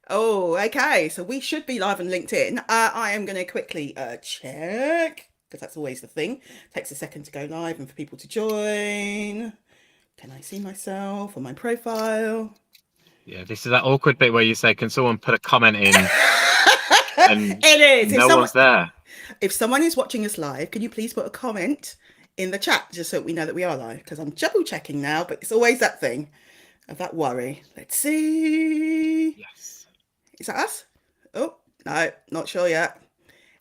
Oh, okay. So we should be live on LinkedIn. I am going to quickly check because that's always the thing. Takes a second to go live and for people to join. Can I see myself on my profile? Yeah, this is that awkward bit where you say, "Can someone put a comment in?" and It is. no one's there. If someone is watching us live, can you please put a comment in the chat just so we know that we are live? Because I'm double checking now, but it's always that thing of that worry. Let's see. Yes. Is that us? Oh, no, not sure yet.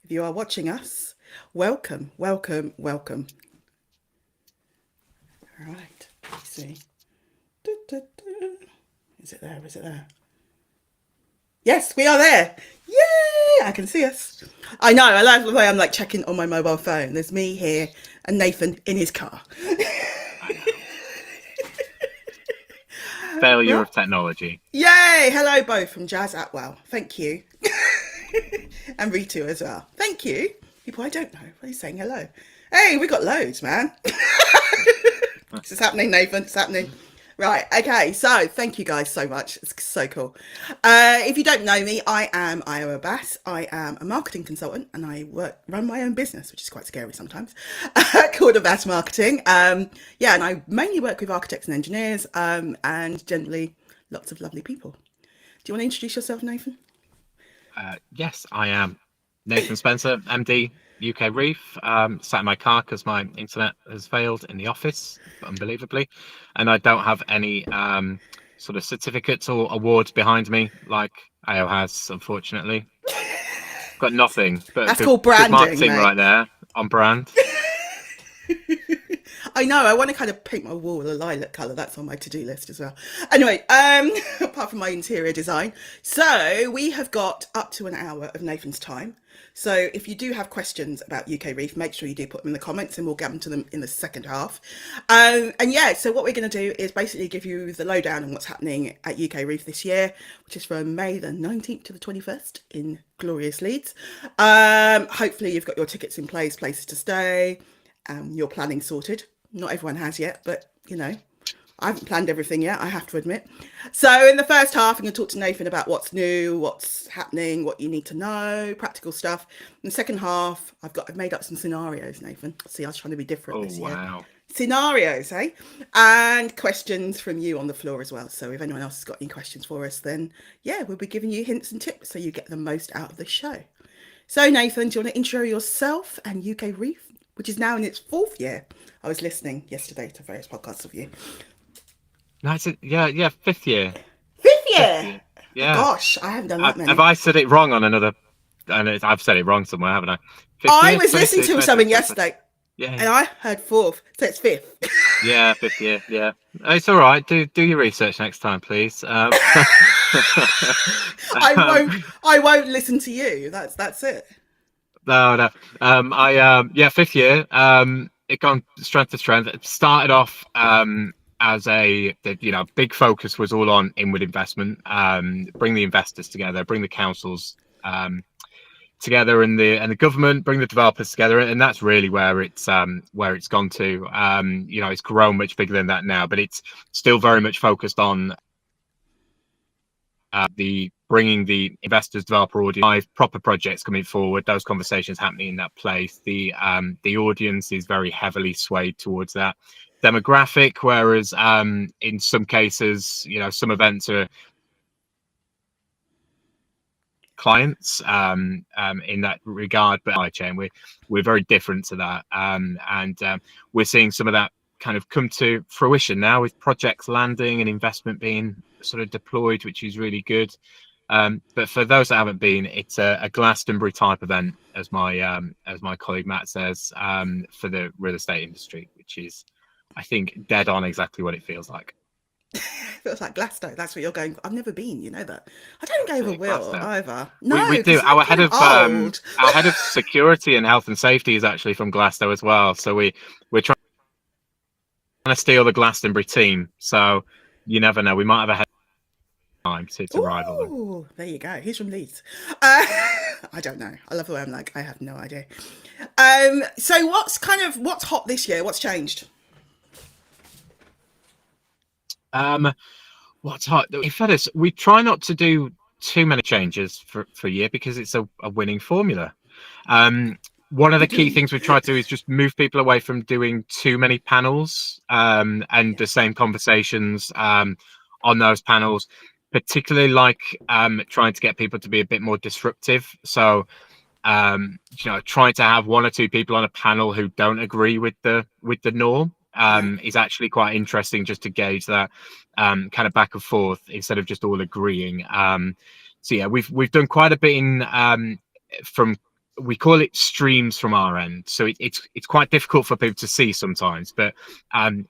If you are watching us, welcome, welcome, welcome. All right, let's see. Is it there? Is it there? Yes, we are there. Yay! I can see us. I know. I like the way I'm like checking on my mobile phone. There's me here and Nathan in his car. Failure of technology. Yay! Hello, both from Jazz Atwell. Thank you. And Ritu as well. Thank you. People I don't know. Why are you saying hello? Hey, we got loads, man. This is happening, Nathan. It's happening. Right, okay, so thank you guys so much. It's so cool. If you don't know me, I am Iowa Bass. I am a marketing consultant and I run my own business, which is quite scary sometimes, called Bass Marketing. Yeah, and I mainly work with architects and engineers and generally lots of lovely people. Do you want to introduce yourself, Nathan? Yes, I am Nathan Spencer, MD, UKREiiF. Sat in my car because my internet has failed in the office, unbelievably, and I don't have any sort of certificates or awards behind me like AO has, unfortunately. Got nothing, but That's good, called good branding, marketing mate. right there on brand. I know, I want to kind of paint my wall a lilac colour. That's on my to-do list as well. Anyway, apart from my interior design. So we have got up to an hour of Nathan's time. So if you do have questions about UKREiiF, make sure you do put them in the comments and we'll get to them in the second half. And yeah, so what we're going to do is basically give you the lowdown on what's happening at UKREiiF this year, which is from May the 19th to the 21st in glorious Leeds. Hopefully you've got your tickets in place, places to stay, your planning sorted. Not everyone has yet, but you know, I haven't planned everything yet, I have to admit. So in the first half, I'm going to talk to Nathan about what's new, what's happening, what you need to know, practical stuff. In the second half, I've made up some scenarios, Nathan. See, I was trying to be different this year. Wow. Scenarios, eh? And questions from you on the floor as well. So if anyone else has got any questions for us, then yeah, we'll be giving you hints and tips so you get the most out of the show. So Nathan, do you want to intro yourself and UKREiiF, which is now in its 4th year? I was listening yesterday to various podcasts of you. That's it. Yeah, 5th year. 5th year? Yeah. Gosh, I haven't done that many. Have I said it wrong on another? And I've said it wrong somewhere, haven't I? I was listening to something yesterday. Yeah. And I heard 4th, so it's 5th. Yeah, 5th year. Yeah, it's all right. Do your research next time, please. I won't listen to you. That's it. No. 5th year. It gone strength to strength. It started off as big focus was all on inward investment. Bring the investors together, bring the councils together, and the government, bring the developers together, and that's really where it's gone to. It's grown much bigger than that now, but it's still very much focused on the bringing the investors, developer audience, proper projects coming forward, those conversations happening in that place. The audience is very heavily swayed towards that demographic, whereas in some cases, some events are clients in that regard, but supply chain, we're very different to that, and we're seeing some of that kind of come to fruition now with projects landing and investment being sort of deployed, which is really good. But for those that haven't been, it's a Glastonbury type event, as my colleague Matt says, for the real estate industry, which is, I think, dead on exactly what it feels like. Feels like Glasgow. That's what you're going. I've never been. You know that. I don't go over Will Glasgow. either. No, we do. Our head of old. Our head of security and health and safety is actually from Glasgow as well. So we're trying to steal the Glastonbury team. So you never know. We might have a head time to rival them. Oh, there you go. He's from Leeds. I don't know. I love the way I'm like, I have no idea. So what's hot this year? What's changed? What's hot? In fairness, we try not to do too many changes for a year because it's a winning formula. One of the key things we try to do is just move people away from doing too many panels and the same conversations on those panels, particularly like trying to get people to be a bit more disruptive. So trying to have one or two people on a panel who don't agree with the norm is actually quite interesting, just to gauge that kind of back and forth instead of just all agreeing. So yeah, we've done quite a bit in from, we call it streams from our end. So it's quite difficult for people to see sometimes, but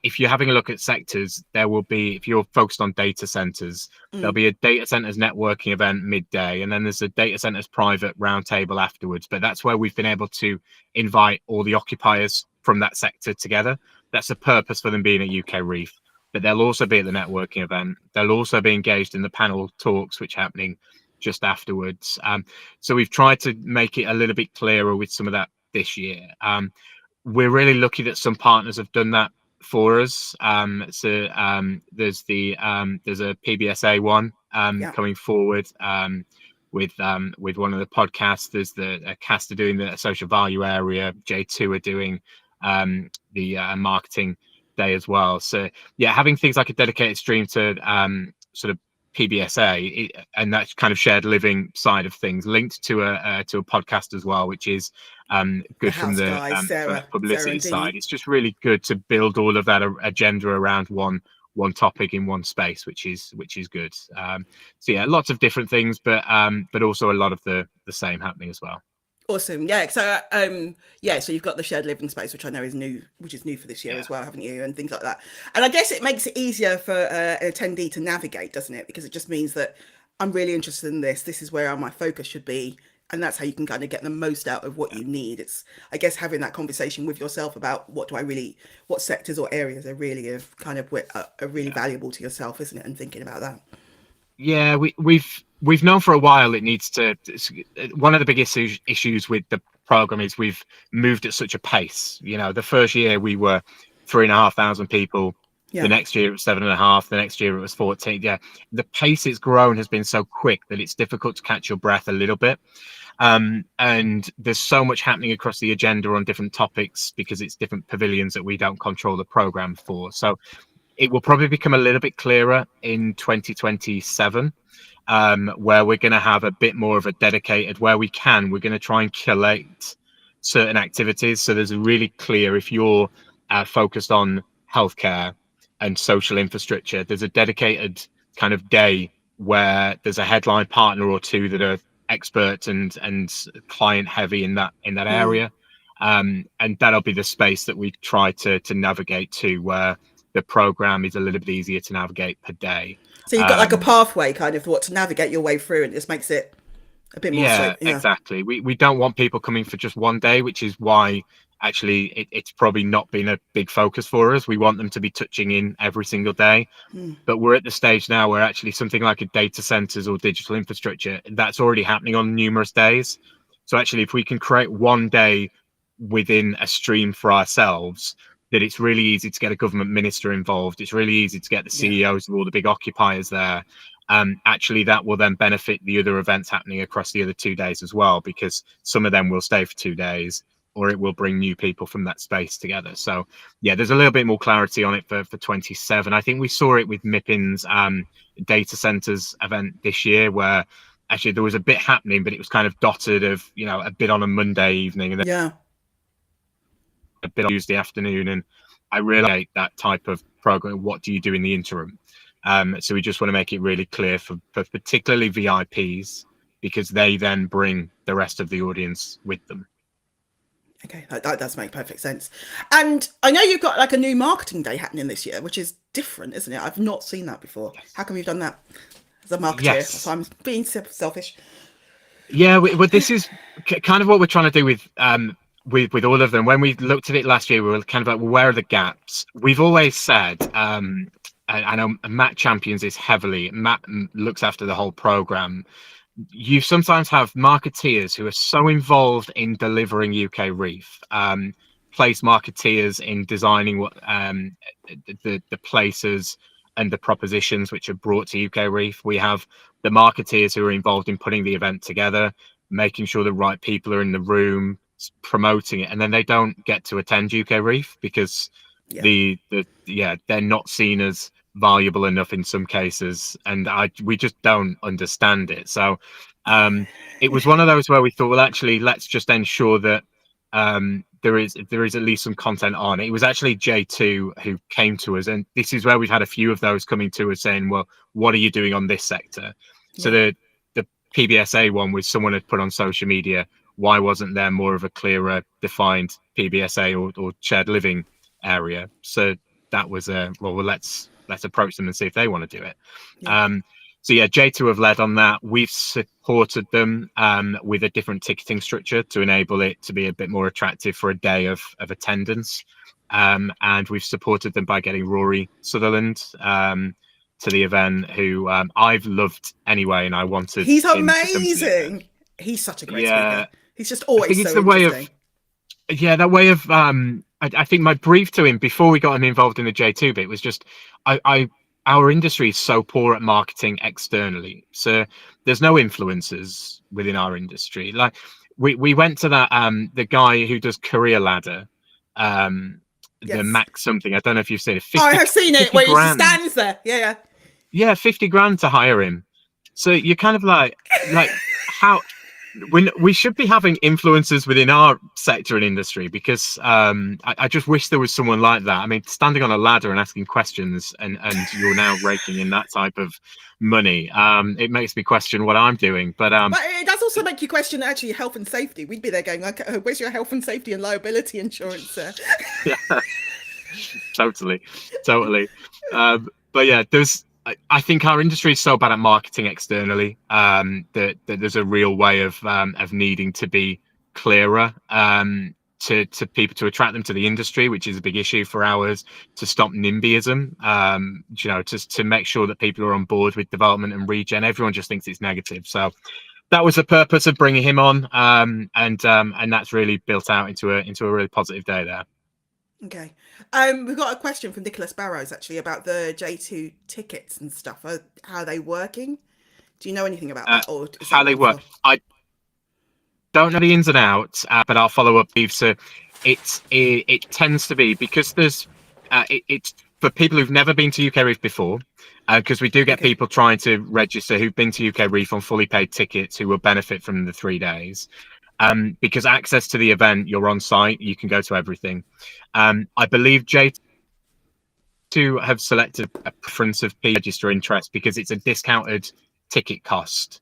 if you're having a look at sectors, there will be, if you're focused on data centers, there'll be a data centers networking event midday, and then there's a data centers private roundtable afterwards. But that's where we've been able to invite all the occupiers from that sector together. That's the purpose for them being at UKREiiF. But they'll also be at the networking event. They'll also be engaged in the panel talks, which are happening just afterwards. So we've tried to make it a little bit clearer with some of that this year. We're really lucky that some partners have done that for us. There's a PBSA one coming forward with one of the podcasts. There's the Caster doing the social value area. J2 are doing the marketing day as well. So yeah, having things like a dedicated stream to sort of PBSA and that kind of shared living side of things, linked to a podcast as well, which is good from the Sarah publicity side. It's just really good to build all of that agenda around one topic in one space, which is good. So yeah, lots of different things, but also a lot of the same happening as well. Awesome. Yeah. So so you've got the shared living space, which I know is new, for this year as well, haven't you? And things like that. And I guess it makes it easier for an attendee to navigate, doesn't it? Because it just means that I'm really interested in this. This is where my focus should be. And that's how you can kind of get the most out of what you need. It's, I guess, having that conversation with yourself about what sectors or areas are really are really valuable to yourself, isn't it? And thinking about that. Yeah, we've known for a while it needs to. One of the biggest issues with the program is we've moved at such a pace. The first year we were 3,500 people. Yeah. The next year it was 7,500. The next year it was 14. Yeah, the pace it's grown has been so quick that it's difficult to catch your breath a little bit. And there's so much happening across the agenda on different topics because it's different pavilions that we don't control the program for. So it will probably become a little bit clearer in 2027, where we're going to have a bit more of a dedicated, where we're going to try and collate certain activities. So there's a really clear, if you're focused on healthcare and social infrastructure, there's a dedicated kind of day where there's a headline partner or two that are expert and client heavy in that area. And that'll be the space that we try to navigate to, where the program is a little bit easier to navigate per day. So you've got like a pathway kind of what to navigate your way through, and it just makes it a bit more straight. Yeah, exactly. We don't want people coming for just one day, which is why actually it's probably not been a big focus for us. We want them to be touching in every single day. But we're at the stage now where actually something like a data centers or digital infrastructure, that's already happening on numerous days. So actually, if we can create one day within a stream for ourselves, that it's really easy to get a government minister involved. It's really easy to get the CEOs of all the big occupiers there. Actually, that will then benefit the other events happening across the other 2 days as well, because some of them will stay for 2 days, or it will bring new people from that space together. So yeah, there's a little bit more clarity on it for 27. I think we saw it with MIPIM's data centers event this year, where actually there was a bit happening, but it was kind of dotted of, a bit on a Monday evening and then a bit on Tuesday afternoon. And I really like that type of program. What do you do in the interim? So we just want to make it really clear for particularly VIPs, because they then bring the rest of the audience with them. Okay, that does make perfect sense. And I know you've got like a new marketing day happening this year, which is different, isn't it? I've not seen that before. Yes. How come you've done that as a marketer? Yes. So I'm being selfish. Yeah, but this is kind of what we're trying to do with all of them. When we looked at it last year, we were kind of like, well, where are the gaps? We've always said, I know Matt champions this heavily. Matt looks after the whole program. You sometimes have marketeers who are so involved in delivering UKREiiF, place marketeers in designing what the places and the propositions which are brought to UKREiiF. We have the marketeers who are involved in putting the event together, making sure the right people are in the room, promoting it, and then they don't get to attend UKREiiF because they're not seen as valuable enough in some cases, and we just don't understand it. So it was one of those where we thought, well, actually, let's just ensure that there is at least some content on. It was actually J2 who came to us, and this is where we've had a few of those coming to us saying, well, what are you doing on this sector? So the PBSA one was someone had put on social media, why wasn't there more of a clearer defined PBSA or shared living area? So that was let's approach them and see if they want to do it. So yeah, J2 have led on that. We've supported them with a different ticketing structure to enable it to be a bit more attractive for a day of attendance. And we've supported them by getting Rory Sutherland to the event, who I've loved anyway, and I wanted. He's amazing. He's such a great speaker. He's just always so interesting. That way of I think my brief to him before we got him involved in the J2 bit was just our industry is so poor at marketing externally, so there's no influencers within our industry. Like we went to that the guy who does Career Ladder, the Max something, I don't know if you've seen it. 50, I have seen it where he stands there. Yeah, 50 grand to hire him. So you're kind of like how when we should be having influencers within our sector and industry, because I just wish there was someone like that. I mean, standing on a ladder and asking questions, and you're now raking in that type of money. It makes me question what I'm doing. But it does also make you question actually health and safety. We'd be there going, okay, where's your health and safety and liability insurance, sir? Yeah, totally. But yeah, I think our industry is so bad at marketing externally that there's a real way of needing to be clearer to people, to attract them to the industry, which is a big issue for ours, to stop NIMBYism, to make sure that people are on board with development and regen. Everyone just thinks it's negative. So that was the purpose of bringing him on, and that's really built out into a really positive day there. Okay. We've got a question from Nicholas Barrows actually about the J2 tickets and stuff. How are they working? Do you know anything about that? Or how they work? I don't know the ins and outs, but I'll follow up, Steve. So it tends to be, because there's it's for people who've never been to UKREiiF before, because we do get people trying to register who've been to UKREiiF on fully paid tickets who will benefit from the 3 days. Because access to the event, you're on site, you can go to everything. I believe J2 have selected a preference of register interest because it's a discounted ticket cost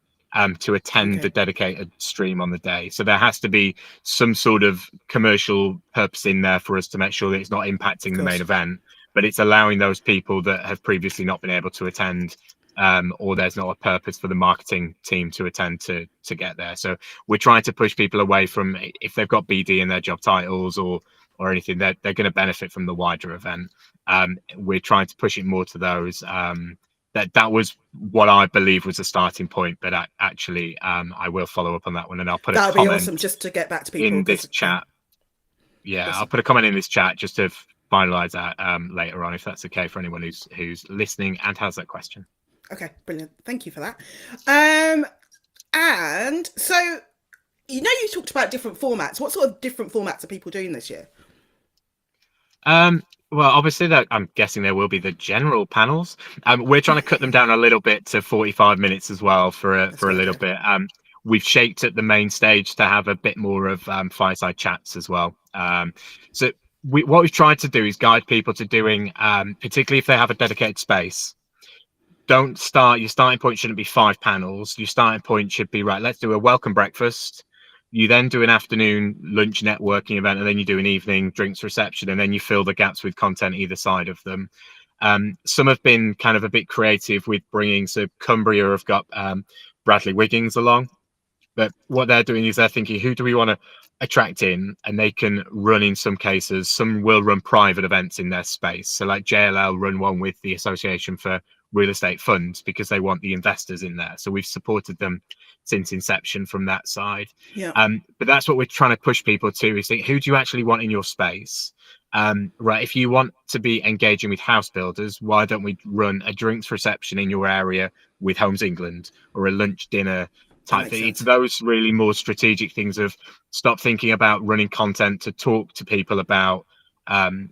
to attend the dedicated stream on the day. So there has to be some sort of commercial purpose in there for us to make sure that it's not impacting the main event, but it's allowing those people that have previously not been able to attend, or there's not a purpose for the marketing team to attend to get there. So we're trying to push people away from, if they've got BD in their job titles or anything, they're going to benefit from the wider event. We're trying to push it more to those. That was what I believe was the starting point, but actually I will follow up on that one, and I'll put a comment. That'd be awesome, just to get back to people in this chat. Yeah, awesome. I'll put a comment in this chat just to finalize that later on, if that's okay for anyone who's listening and has that question. Okay, brilliant. Thank you for that. And so, you talked about different formats. What sort of different formats are people doing this year? Well, obviously, I'm guessing there will be the general panels. We're trying to cut them down a little bit to 45 minutes as well for a little bit. We've shaped at the main stage to have a bit more of fireside chats as well. So what we've tried to do is guide people to doing, particularly if they have a dedicated space. Your starting point shouldn't be 5 panels. Your starting point should be, right, let's do a welcome breakfast. You then do an afternoon lunch networking event, and then you do an evening drinks reception, and then you fill the gaps with content either side of them. Some have been kind of a bit creative with bringing, so Cumbria have got Bradley Wiggins along, but what they're doing is they're thinking, who do we want to attract in? And they can run, in some cases, some will run private events in their space. So like JLL run one with the Association for real estate funds because they want the investors in there. So we've supported them since inception from that side. Yeah. But that's what we're trying to push people to, is think, who do you actually want in your space? Right, if you want to be engaging with house builders, why don't we run a drinks reception in your area with Homes England, or a lunch dinner That type makes thing? It's sense. those really more strategic things of stop thinking about running content to talk to people about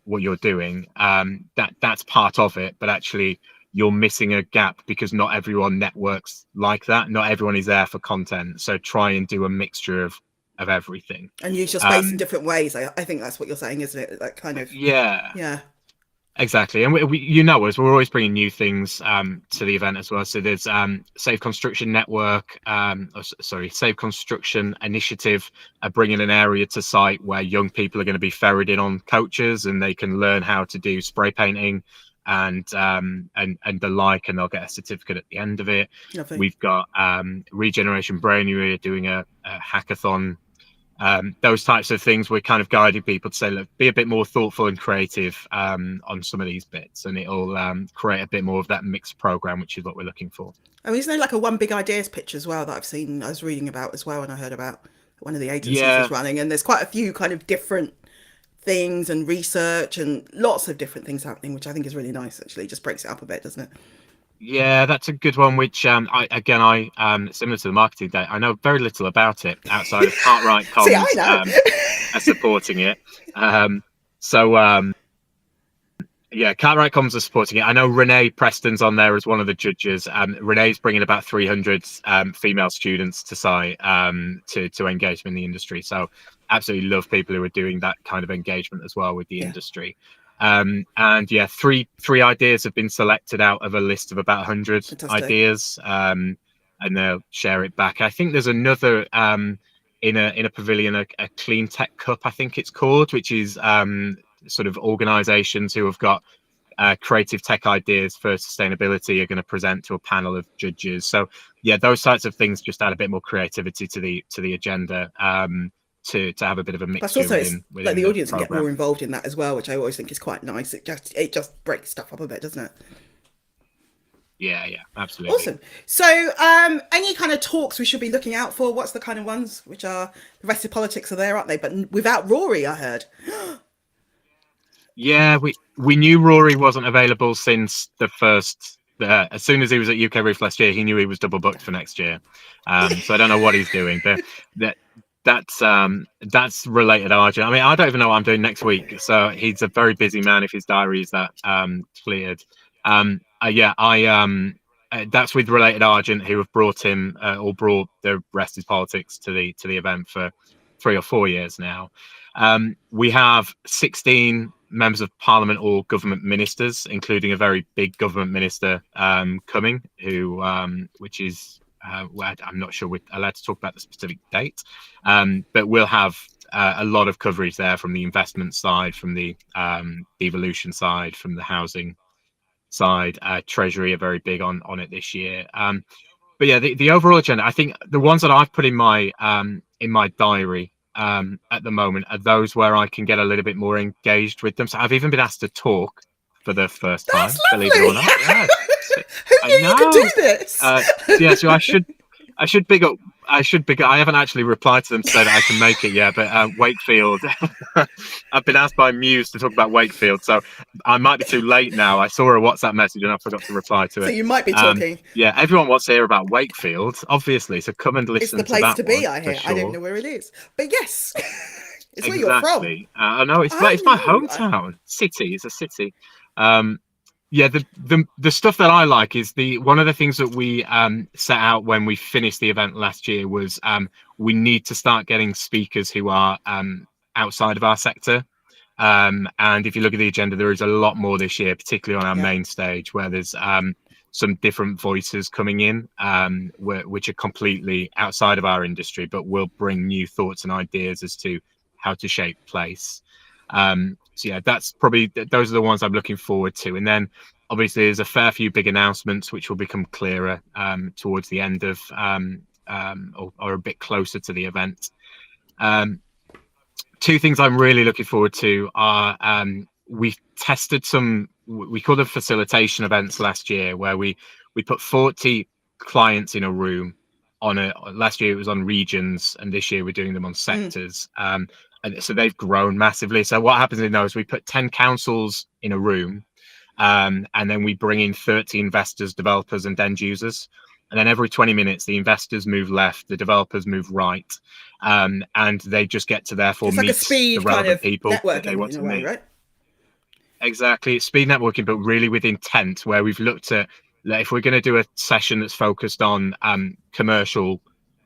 what you're doing. That's part of it, but actually you're missing a gap because not everyone networks like that. Not everyone is there for content. So try and do a mixture of everything. And use your space in different ways. I think that's what you're saying, isn't it? That kind of, Yeah. yeah. Exactly, and we you know us, we're always bringing new things to the event as well. So there's Safe Construction Network, Safe Construction Initiative, bringing an area to site where young people are going to be ferried in on coaches, and they can learn how to do spray painting and the like, and they'll get a certificate at the end of it. Lovely. We've got Regeneration Brain doing a hackathon. Those types of things, we're kind of guiding people to say, look, be a bit more thoughtful and creative on some of these bits, and it'll create a bit more of that mixed program, which is what we're looking for. Oh, isn't there like a One Big Ideas pitch as well that I've seen, I was reading about as well, and I heard about one of the agencies Yeah, is running, and there's quite a few kind of different things and research and lots of different things happening, which I think is really nice, actually. It just breaks it up a bit, doesn't it? yeah, that's a good one. Which I similar to the marketing day, I know very little about it outside of Cartwright See, I comms know. are supporting it. So yeah, Cartwright comms are supporting it. I know Renee Preston's on there as one of the judges. Renee's bringing about 300 female students to site to engage in the industry. So absolutely love people who are doing that kind of engagement as well with the Yeah. industry. And yeah, three ideas have been selected out of a list of about 100 Fantastic. ideas, and they'll share it back. I think there's another in a pavilion, a Clean Tech Cup, I think it's called, which is sort of organizations who have got creative tech ideas for sustainability are going to present to a panel of judges. So yeah, those types of things just add a bit more creativity to the agenda, to have a bit of a Plus, mixture also, it's within like the the audience can get program. more involved in that as well, which I always think is quite nice. It just breaks stuff up a bit, doesn't it? Yeah, absolutely. Awesome. So, any kind of talks we should be looking out for? What's the kind of ones which are the rest of politics are there, aren't they? But without Rory, I heard. Yeah, we knew Rory wasn't available since the first. As soon as he was at UKREiiF last year, he knew he was double booked for next year. So I don't know what he's doing, but that's related Argent. I mean, I don't even know what I'm doing next week. So he's a very busy man if his diary is that cleared. That's with Related Argent, who have brought him or brought the Rest is Politics to the event for 3 or 4 years now. We have 16 members of Parliament or government ministers, including a very big government minister coming, who which is I'm not sure we're allowed to talk about the specific date, but we'll have a lot of coverage there from the investment side, from the devolution side, from the housing side. Treasury are very big on it this year. But yeah, the overall agenda, I think the ones that I've put in my diary at the moment are those where I can get a little bit more engaged with them. So I've even been asked to talk for the first That's time, believe it or lovely. not. Yeah, Who I knew you could do know. this? Yeah, so I should big up. I haven't actually replied to them to say that I can make it yet, but Wakefield. I've been asked by Muse to talk about Wakefield, so I might be too late now. I saw a WhatsApp message and I forgot to reply to So it. you might be talking. Yeah, everyone wants to hear about Wakefield, obviously. So come and It's listen the to place that to be, one I for hear. I don't sure. know where it is. But yes, it's where you're from. Exactly. I know it's I my know. hometown city. It's a city. Yeah, the stuff that I like is one of the things that we set out when we finished the event last year was we need to start getting speakers who are outside of our sector. And if you look at the agenda, there is a lot more this year, particularly on our Yeah. main stage, where there's some different voices coming in, which are completely outside of our industry, but will bring new thoughts and ideas as to how to shape place. So yeah, that's probably those are the ones I'm looking forward to. And then obviously there's a fair few big announcements which will become clearer towards the end of or a bit closer to the event. Two things I'm really looking forward to are we tested some, we called them facilitation events last year, where we put 40 clients in a room on a, last year it was on regions, and this year we're doing them on sectors. And so they've grown massively. So what happens in those, we put 10 councils in a room, and then we bring in 30 investors, developers and end users. And then every 20 minutes, the investors move left, the developers move right. And they just get to therefore It's like a meet speed the relevant kind of people that they networking want in to a way, meet. right? Exactly. It's speed networking, but really with intent, where we've looked at, like, if we're going to do a session that's focused on commercial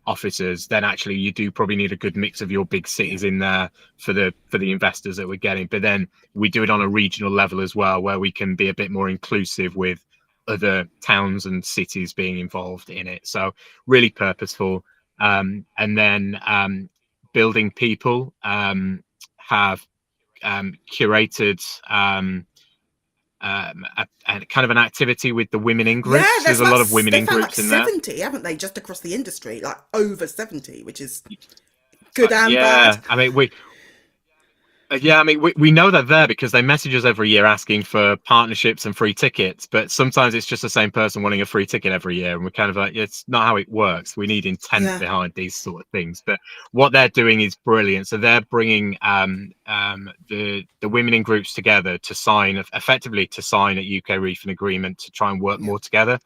officers, then actually you do probably need a good mix of your big cities in there for the investors that we're getting. But then we do it on a regional level as well, where we can be a bit more inclusive with other towns and cities being involved in it. So really purposeful. And then building people, have curated a kind of an activity with the women in Yeah, groups. there's There's a lot of women they in found like groups in there. 70, haven't they, just across the industry, like over 70, which is good and Yeah, bad. I mean, we know they're there because they message us every year asking for partnerships and free tickets, but sometimes it's just the same person wanting a free ticket every year, and we're kind of like, it's not how it works. We need intent Yeah. behind these sort of things. But what they're doing is brilliant. So they're bringing the women in groups together to sign, effectively to sign at UKREiiF an agreement to try and work more together.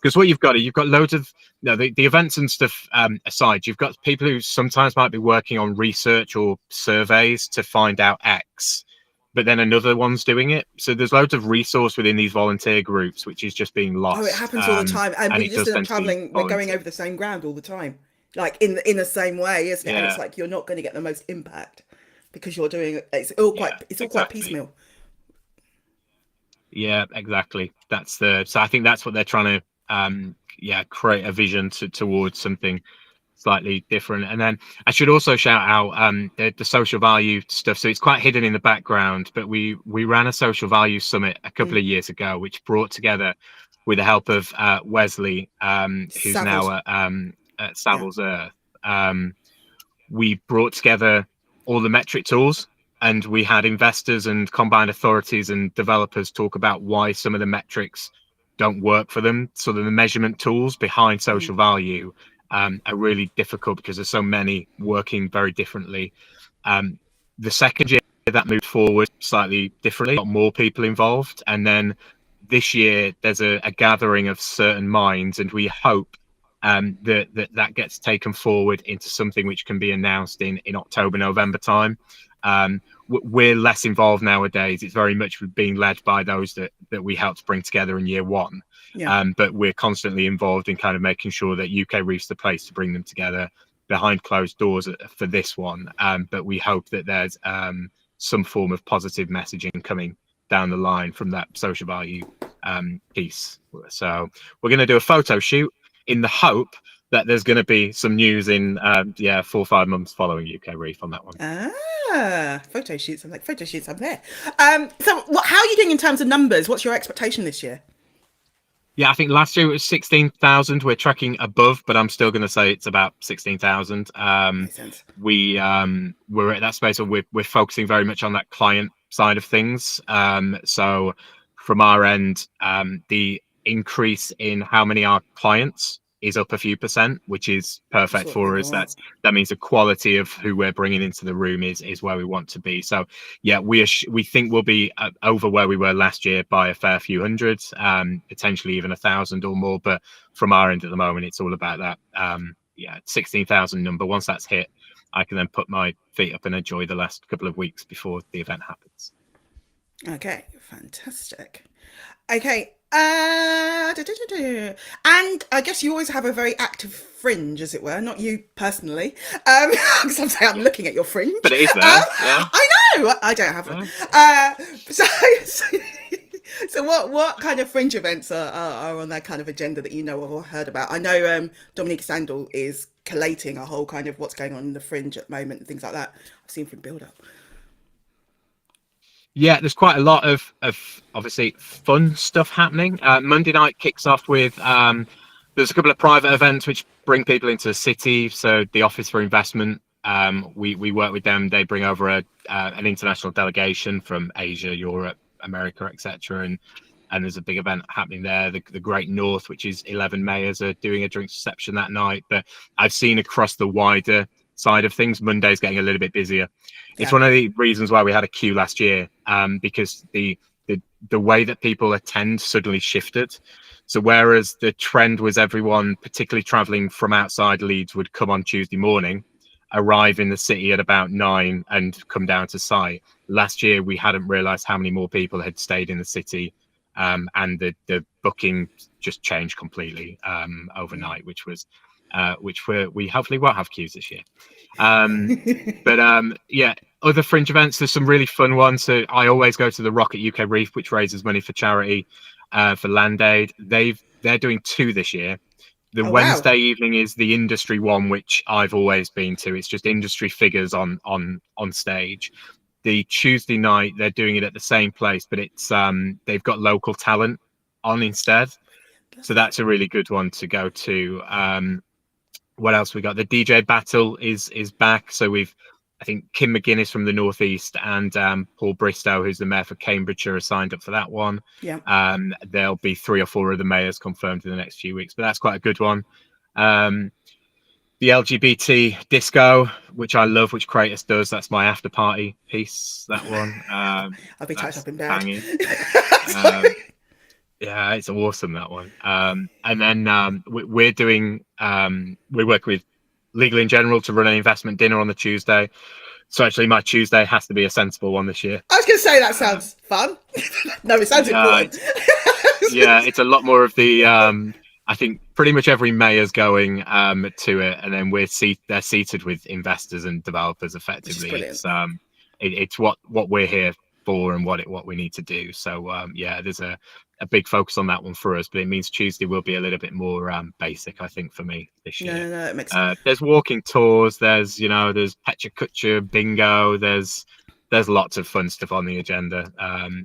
Because what you've got loads of, you know, the events and stuff aside, you've got people who sometimes might be working on research or surveys to find out X, but then another one's doing it. So there's loads of resource within these volunteer groups, which is just being lost. Oh, it happens all the time, and we it just does end up tend to be traveling. We're going volunteer. over the same ground all the time, like in the same way, isn't it? And it's Yeah, like you're not going to get the most impact because you're doing it's all quite yeah, it's all quite exactly. piecemeal. Yeah, exactly. So I think that's what they're trying to create a vision towards something slightly different. And then I should also shout out the social value stuff. So it's quite hidden in the background, but we ran a social value summit a couple of years ago, which brought together, with the help of Wesley, who's Savills. now at Yeah. Savills Earth. We brought together all the metric tools, and we had investors and combined authorities and developers talk about why some of the metrics don't work for them. So the measurement tools behind social value are really difficult because there's so many working very differently. The second year that moved forward slightly differently, got more people involved, and then this year there's a gathering of certain minds, and we hope that gets taken forward into something which can be announced in October, November time. We're less involved nowadays. It's very much being led by those that we helped bring together in year one. Yeah. But we're constantly involved in kind of making sure that UKREiiF's the place to bring them together behind closed doors for this one. But we hope that there's some form of positive messaging coming down the line from that social value piece. So we're going to do a photo shoot in the hope that there's going to be some news in 4 or 5 months following UKREiiF on that one. Photo shoots. I'm like, photo shoots, I'm there. So how are you doing in terms of numbers? What's your expectation this year? Yeah, I think last year it was 16,000. We're tracking above, but I'm still going to say it's about 16,000. Makes sense. We're at that space where we're focusing very much on that client side of things. So from our end, the increase in how many our clients is up a few percent, which is perfect for us. That means the quality of who we're bringing into the room is where we want to be. So yeah, we think we'll be over where we were last year by a fair few hundred, potentially even 1,000 or more. But from our end at the moment, it's all about that 16,000 number. Once that's hit, I can then put my feet up and enjoy the last couple of weeks before the event happens. Okay, fantastic. Okay, and I guess you always have a very active fringe, as it were. Not you personally, because I'm looking at your fringe. But it is there. Yeah. I know. I don't have one. So what kind of fringe events are on that kind of agenda that you know of or heard about? I know Dominique Sandel is collating a whole kind of what's going on in the fringe at the moment and things like that. I've seen from build up. Yeah, there's quite a lot of obviously fun stuff happening. Monday night kicks off with there's a couple of private events which bring people into the city. So the Office for Investment We work with them. They bring over an international delegation from Asia, Europe, America, etc. And there's a big event happening there. The Great North, which is 11 mayors, are doing a drinks reception that night. But I've seen across the wider side of things, Monday's getting a little bit busier. It's Yeah. one of the reasons why we had a queue last year, because the way that people attend suddenly shifted. So whereas the trend was everyone, particularly traveling from outside Leeds, would come on Tuesday morning, arrive in the city at about 9 and come down to site. Last year, we hadn't realised how many more people had stayed in the city, and the booking just changed completely overnight, which we hopefully won't have queues this year. But yeah, other fringe events, there's some really fun ones. So I always go to the Rock at UKREiiF, which raises money for charity, for Land Aid. They're doing 2 this year. The Oh, wow. Wednesday evening is the industry one, which I've always been to. It's just industry figures on stage. The Tuesday night, they're doing it at the same place, but it's they've got local talent on instead. So that's a really good one to go to. What else we got? The DJ battle is back. So I think Kim McGuinness from the Northeast and Paul Bristow, who's the mayor for Cambridgeshire, are signed up for that one. Yeah. There'll be 3 or 4 of the mayors confirmed in the next few weeks, but that's quite a good one. The LGBT disco, which I love, which UKREiiF does. That's my after party piece. That one. I'll be tied up in bed. Yeah, it's awesome, that one. And then we're doing, we work with Legal in General to run an investment dinner on the Tuesday. So actually my Tuesday has to be a sensible one this year. I was going to say that sounds fun. No, it sounds important. Yeah, it's a lot more of the, I think pretty much every mayor's going to it, and then they're seated with investors and developers effectively. It's what we're here for and what we need to do. So yeah, there's a big focus on that one for us, but it means Tuesday will be a little bit more basic, I think, for me this year. No, it makes sense. There's walking tours, there's Pecha Kucha bingo, there's lots of fun stuff on the agenda.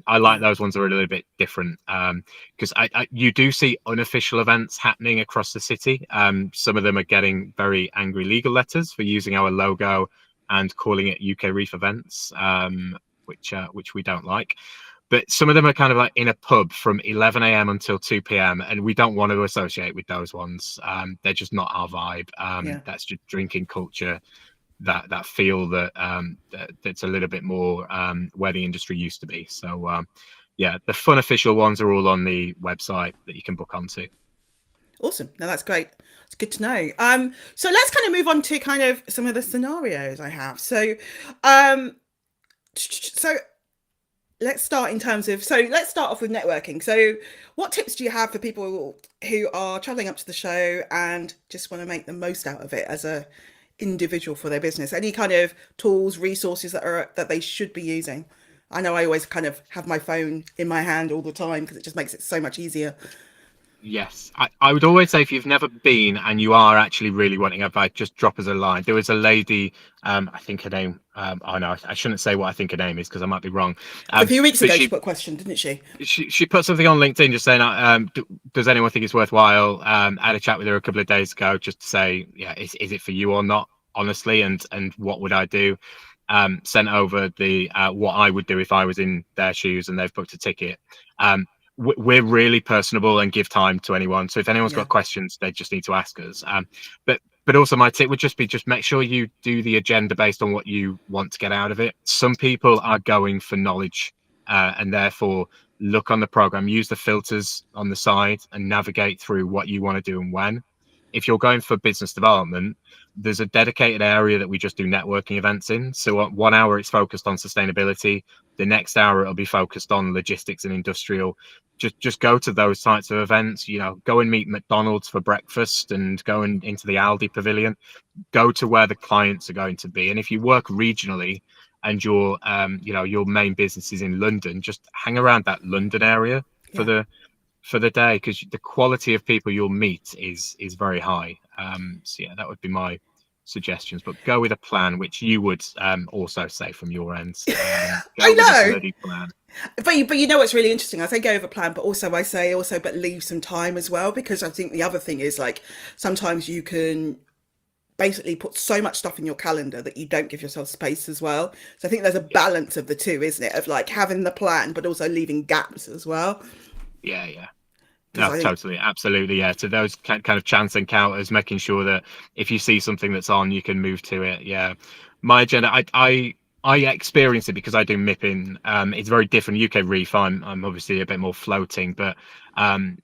I like those ones that are a little bit different, because you do see unofficial events happening across the city. Some of them are getting very angry legal letters for using our logo and calling it UKREiiF events, which we don't like. But some of them are kind of like in a pub from 11 a.m. until 2 p.m. and we don't want to associate with those ones. They're just not our vibe. That's just drinking culture that feel that's a little bit more where the industry used to be. So yeah, the fun official ones are all on the website that you can book onto. Awesome. No, that's great. It's good to know. So let's kind of move on to kind of some of the scenarios I have. So let's start off with networking. So what tips do you have for people who are traveling up to the show and just want to make the most out of it as a individual for their business? Any kind of tools, resources that they should be using? I know I always kind of have my phone in my hand all the time because it just makes it so much easier. Yes, I would always say if you've never been and you are actually really wanting advice, just drop us a line. There was a lady, I think her name, oh no, I shouldn't say what I think her name is because I might be wrong. A few weeks ago, she put a question, didn't she? She put something on LinkedIn just saying, does anyone think it's worthwhile? I had a chat with her a couple of days ago just to say, yeah, is it for you or not, honestly, and what would I do? Sent over the what I would do if I was in their shoes and they've booked a ticket. We're really personable and give time to anyone. So if anyone's got questions, they just need to ask us. But also my tip would just be make sure you do the agenda based on what you want to get out of it. Some people are going for knowledge and therefore look on the program, use the filters on the side and navigate through what you want to do and when. If you're going for business development, there's a dedicated area that we just do networking events in. So 1 hour it's focused on sustainability. The next hour it'll be focused on logistics and industrial. Just go to those types of events, go and meet McDonald's for breakfast and go into the Aldi pavilion, go to where the clients are going to be. And if you work regionally and your main business is in London, just hang around that London area for the day, because the quality of people you'll meet is very high. So yeah, that would be my suggestions, but go with a plan, which you would also say from your end. I know. Plan. But you know what's really interesting? I say go over plan, but also I say but leave some time as well, because I think the other thing is like sometimes you can basically put so much stuff in your calendar that you don't give yourself space as well. So I think there's a balance of the two, isn't it? Of like having the plan, but also leaving gaps as well. Yeah, yeah. Because No, I think, totally, absolutely, yeah. To those kind of chance encounters, making sure that if you see something that's on, you can move to it. Yeah, my agenda, I experience it because I do MIPing. It's very different. UKREiiF, I'm obviously a bit more floating, but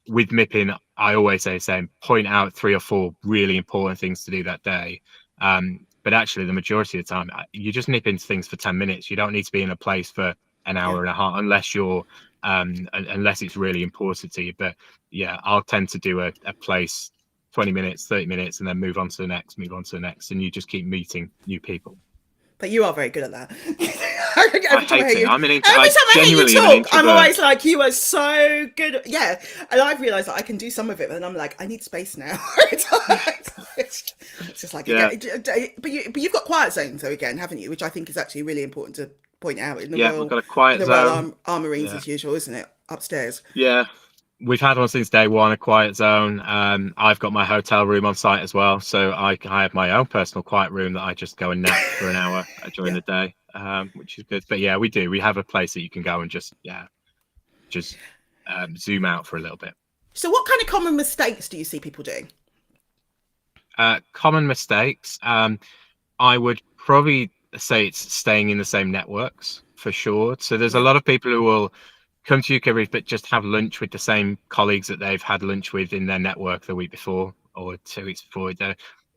with MIPing, I always say the same. Point out 3 or 4 really important things to do that day. But actually, the majority of the time, you just nip into things for 10 minutes. You don't need to be in a place for an yeah. hour and a half unless you're unless it's really important to you. But yeah, I'll tend to do a place 20 minutes, 30 minutes, and then move on to the next, move on to the next, and you just keep meeting new people. But you are very good at that. I Every time I hate hear it. you, I'm an every I time I hear you genuinely am an talk, I'm introvert. always like, you are so good. Yeah, and I've realised that I can do some of it, but then I'm like, I need space now. It's just like Yeah, again, but you've got quiet zones though again, haven't you? Which I think is actually really important to point out in the yeah, we've Royal got a quiet in the Royal zone. Armouries Yeah, as usual, isn't it? Upstairs. yeah. We've had one since day one, a quiet zone. I've got my hotel room on site as well, so I have my own personal quiet room that I just go and nap for an hour during Yeah. the day, which is good. But yeah, we do. We have a place that you can go and just zoom out for a little bit. So, what kind of common mistakes do you see people doing? Common mistakes. I would probably say it's staying in the same networks for sure. So there's a Yeah. lot of people who will come to UKREiiF but just have lunch with the same colleagues that they've had lunch with in their network the week before or 2 weeks before.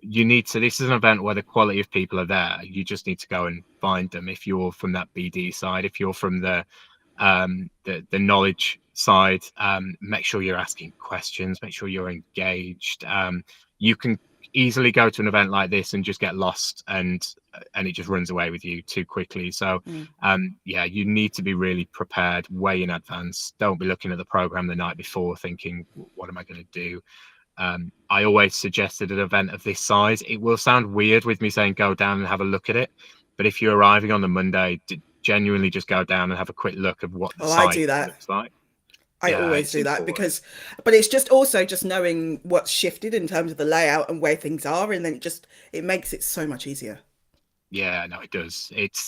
You need to. This is an event where the quality of people are there. You just need to go and find them. If you're from that BD side, if you're from the knowledge side, make sure you're asking questions, make sure you're engaged. You can easily go to an event like this and just get lost and it just runs away with you too quickly. So Mm. yeah, you need to be really prepared way in advance. Don't be looking at the program the night before thinking, what am I going to do? I always suggested an event of this size. It will sound weird with me saying go down and have a look at it, but if you're arriving on the Monday, genuinely just go down and have a quick look of what the Oh, I site do that. looks like. I Yeah, always it's do that important. because, but it's just also just knowing what's shifted in terms of the layout and where things are, and then it makes it so much easier. Yeah, no, it does. It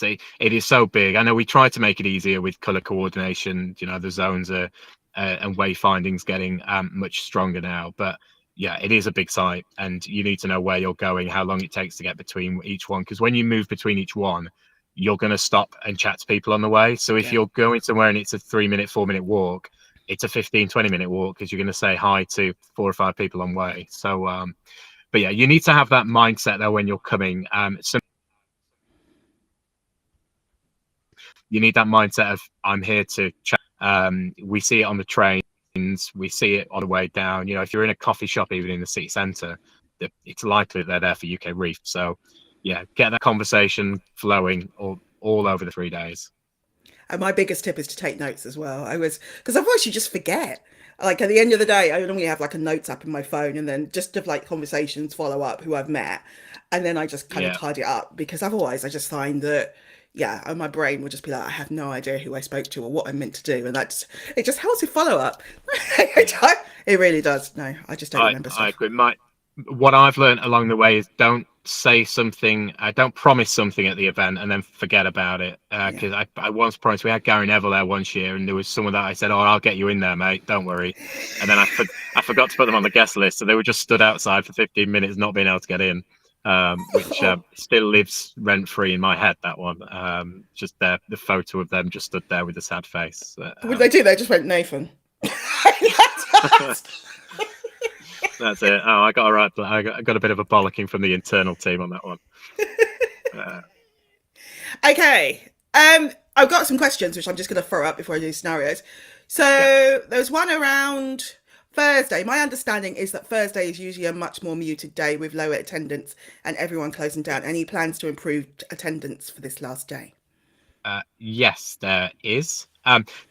is so big. I know we try to make it easier with color coordination. You know, the zones are and wayfinding's getting much stronger now. But yeah, it is a big site, and you need to know where you're going, how long it takes to get between each one. Because when you move between each one, you're going to stop and chat to people on the way. So if Yeah. you're going somewhere and it's a 3 minute, 4 minute walk, it's a 15, 20 minute walk because you're going to say hi to 4 or 5 people on way. So, but yeah, you need to have that mindset though when you're coming. You need that mindset of I'm here to chat. We see it on the trains, we see it on the way down. You know, if you're in a coffee shop, even in the city centre, it's likely that they're there for UKREiiF. So, yeah, get that conversation flowing all over the 3 days. And my biggest tip is to take notes as well. Because otherwise you just forget. Like at the end of the day, I normally have like a notes app in my phone and then just of like conversations follow up who I've met. And then I just kind of Yeah, tidy it up because otherwise I just find that, yeah, and my brain will just be like, I have no idea who I spoke to or what I'm meant to do. And it just helps with follow up. yeah. It really does. No, I just don't remember I stuff. agree. What I've learned along the way is don't say something, don't promise something at the event and then forget about it. Yeah. Because I once promised, we had Gary Neville there once year, and there was someone that I said, "Oh, I'll get you in there, mate. Don't worry." And then I forgot to put them on the guest list, so they were just stood outside for 15 minutes, not being able to get in. Which still lives rent free in my head. That one, just the photo of them just stood there with a sad face. What did they do? They just went, Nathan. That's it. Oh, I got a right. I got a bit of a bollocking from the internal team on that one. Uh, Okay. I've got some questions which I'm just going to throw up before I do scenarios. So yeah. there's one around Thursday. My understanding is that Thursday is usually a much more muted day with lower attendance and everyone closing down. Any plans to improve attendance for this last day? Yes, there is.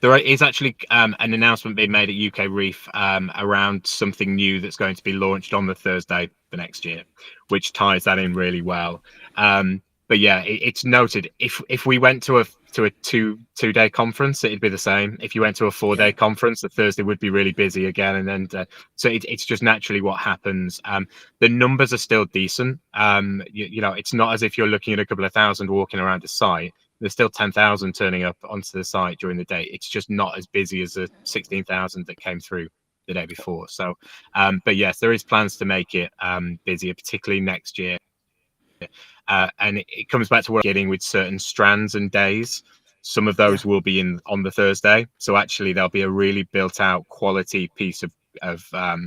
There is actually an announcement being made at UKREiiF around something new that's going to be launched on the Thursday for next year, which ties that in really well. But yeah, it's noted if we went to to a two-day conference, it'd be the same. If you went to a 4-day conference, the Thursday would be really busy again, and then so it's just naturally what happens. The numbers are still decent. You know, it's not as if you're looking at a couple of thousand walking around the site. There's still 10,000 turning up onto the site during the day. It's just not as busy as the 16,000 that came through the day before. So, but yes, there is plans to make it busier, particularly next year. And it comes back to what I'm getting with certain strands and days. Some of those will be on the Thursday, so actually there'll be a really built out quality piece of a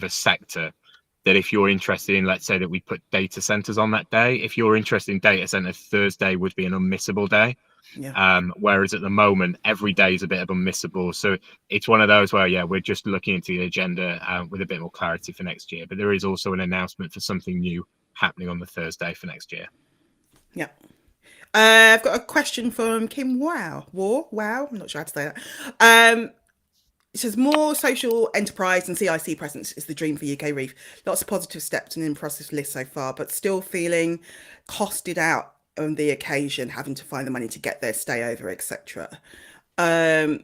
sector that if you're interested in, let's say that we put data centers on that day, if you're interested in data center, Thursday would be an unmissable day. Whereas at the moment, every day is a bit of unmissable. So it's one of those where, we're just looking into the agenda with a bit more clarity for next year. But there is also an announcement for something new happening on the Thursday for next year. Yeah. I've got a question from Kim Wow. I'm not sure how to say that. It says more social enterprise and CIC presence is the dream for UKREiiF. Lots of positive steps and impressive list so far, but still feeling costed out on the occasion, having to find the money to get there, stay over, etc. So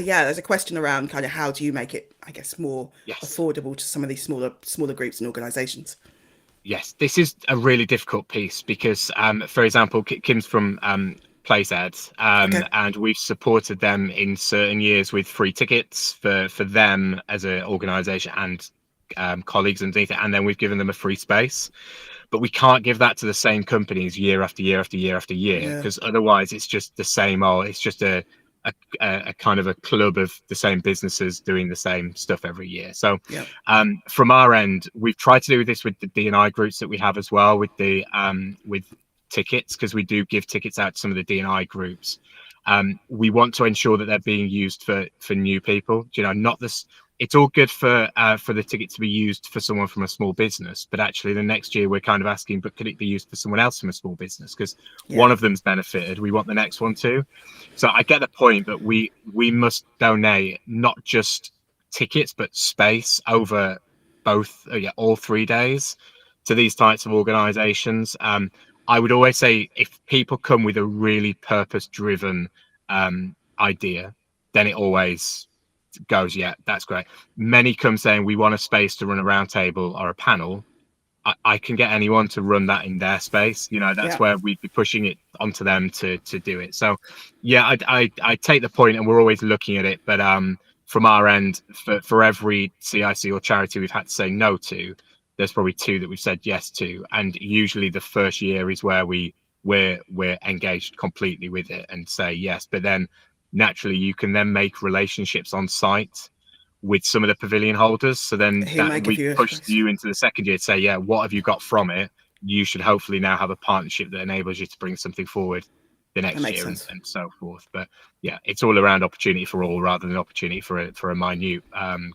there's a question around kind of how do you make it, I guess, more affordable to some of these smaller groups and organisations. Yes, this is a really difficult piece because, for example, Kim's from Place Ads, and we've supported them in certain years with free tickets for them as an organisation and colleagues underneath it, and then we've given them a free space. But we can't give that to the same companies year after year after year after year, because otherwise it's just the same old. It's just a kind of a club of the same businesses doing the same stuff every year. So from our end, we've tried to do this with the D&I groups that we have as well, with the with tickets, because we do give tickets out to some of the D&I groups. We want to ensure that they're being used for new people. You know, not this. It's all good for the ticket to be used for someone from a small business, but actually the next year we're kind of asking, but could it be used for someone else from a small business? Because one of them's benefited, we want the next one too. So I get the point, but we must donate not just tickets but space over both all 3 days to these types of organizations. I would always say if people come with a really purpose-driven idea, then it always goes, that's great. Many come saying we want a space to run a round table or a panel. I can get anyone to run that in their space. You know, that's where we'd be pushing it onto them to do it. So I take the point, and we're always looking at it, but from our end, for every CIC or charity we've had to say no to, there's probably 2 that we've said yes to, and usually the first year is where we're engaged completely with it and say yes. But then naturally you can then make relationships on site with some of the pavilion holders, so then that we push you into the second year to say, what have you got from it? You should hopefully now have a partnership that enables you to bring something forward the next year and so forth. But it's all around opportunity for all rather than opportunity for a minute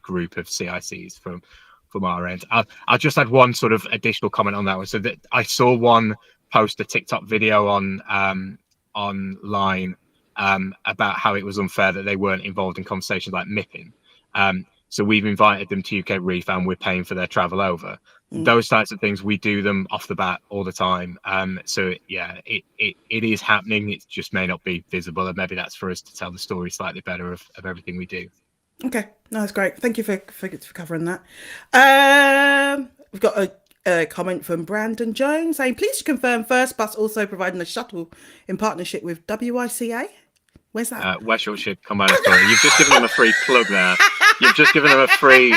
group of CICs from our end. I'll just add one sort of additional comment on that one. So that I saw one post a TikTok video online about how it was unfair that they weren't involved in conversations like MIPIM. So we've invited them to UKREiiF and we're paying for their travel over. Those types of things, we do them off the bat all the time. So it is happening. It just may not be visible, and maybe that's for us to tell the story slightly better of everything we do. Okay, no, that's great. Thank you for covering that. We've got a comment from Brandon Jones saying, please confirm First Bus also providing a shuttle in partnership with WICA. Where's that? West Yorkshire Combined Authority. You've just given them a free plug there. You've just given them a free...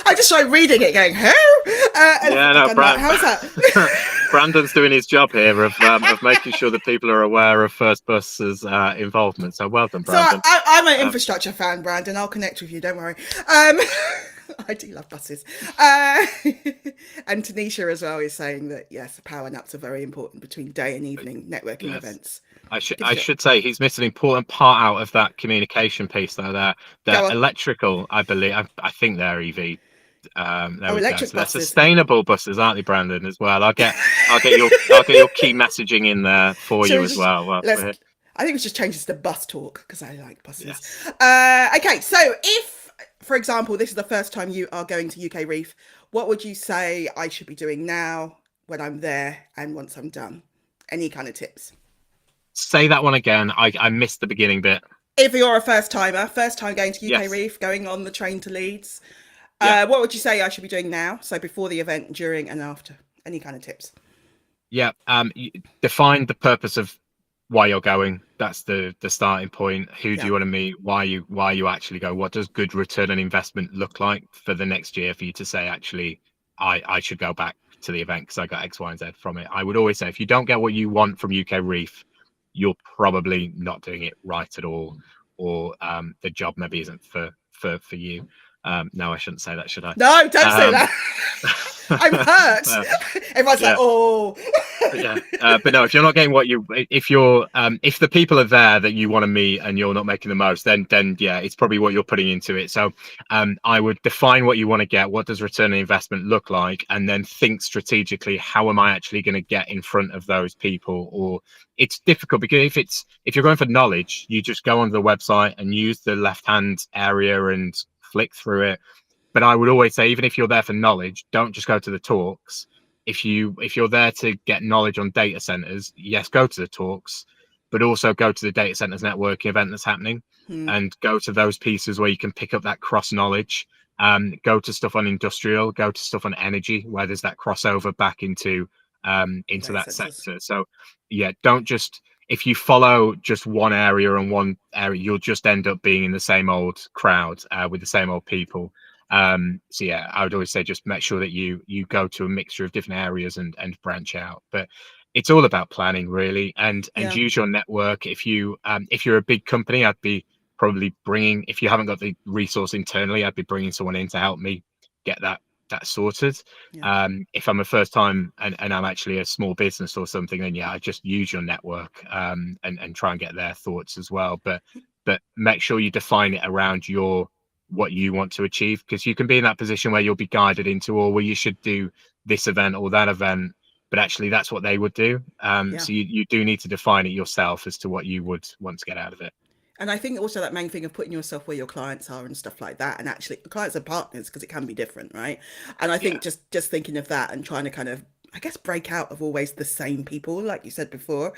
I just started reading it going, who? How's that? Brandon's doing his job here of making sure that people are aware of First Bus's involvement. So well done, Brandon. So I'm an infrastructure fan, Brandon. I'll connect with you, don't worry. I do love buses. And Tanisha as well is saying that, yes, power naps are very important between day and evening networking events. I should say he's missed an important part out of that communication piece, though. They're electrical, I believe. I think they're EV. Electric so they're buses. Sustainable buses, aren't they, Brandon? As well. I'll get your key messaging in there for you as well. I think we should change this to bus talk because I like buses. Yes. Okay, so if, for example, this is the first time you are going to UKREiiF, what would you say I should be doing now when I'm there and once I'm done? Any kind of tips? say that one again. I missed the beginning bit. If you're a first time going to Yes. UKREiiF, going on the train to Leeds, Yeah. what would you say I should be doing now? So before the event, during, and after. Any kind of tips? Yeah. Define the purpose of why you're going. That's the starting point. Who do Yeah. you want to meet? Why you actually go? What does good return on investment look like for the next year for you to say, actually, I should go back to the event because I got X, Y, and Z from it. I would always say if you don't get what you want from UKREiiF, you're probably not doing it right at all, or the job maybe isn't for you. No, I shouldn't say that, should I? No, don't say Um, that. I'm hurt. Everyone's like, yeah. oh. Yeah, but no, if you're not getting what you, if the people are there that you want to meet and you're not making the most, then yeah, it's probably what you're putting into it. So I would define what you want to get. What does return on investment look like? And then think strategically, how am I actually going to get in front of those people? Or it's difficult because if you're going for knowledge, you just go onto the website and use the left hand area and flick through it. But I would always say, even if you're there for knowledge, don't just go to the talks. If you're there to get knowledge on data centers, yes, go to the talks, but also go to the data centers networking event that's happening, and go to those pieces where you can pick up that cross knowledge. Go to stuff on industrial, go to stuff on energy, where there's that crossover back into Data that centers. sector. So yeah, don't just, if you follow just one area and one area, you'll just end up being in the same old crowd with the same old people. So yeah, I would always say just make sure that you go to a mixture of different areas and branch out. But it's all about planning, really, and Yeah. use your network. If you're a big company, I'd be probably bringing, if you haven't got the resource internally, I'd be bringing someone in to help me get that sorted. Yeah. If I'm a first time and I'm actually a small business or something, then yeah, I just use your network and try and get their thoughts as well. But make sure you define it around what you want to achieve, because you can be in that position where you'll be guided into, or well, you should do this event or that event, but actually that's what they would do. Yeah. So you do need to define it yourself as to what you would want to get out of it. And I think also that main thing of putting yourself where your clients are and stuff like that, and actually clients are partners because it can be different, right? And I Yeah. think just thinking of that and trying to kind of, I guess, break out of always the same people, like you said before.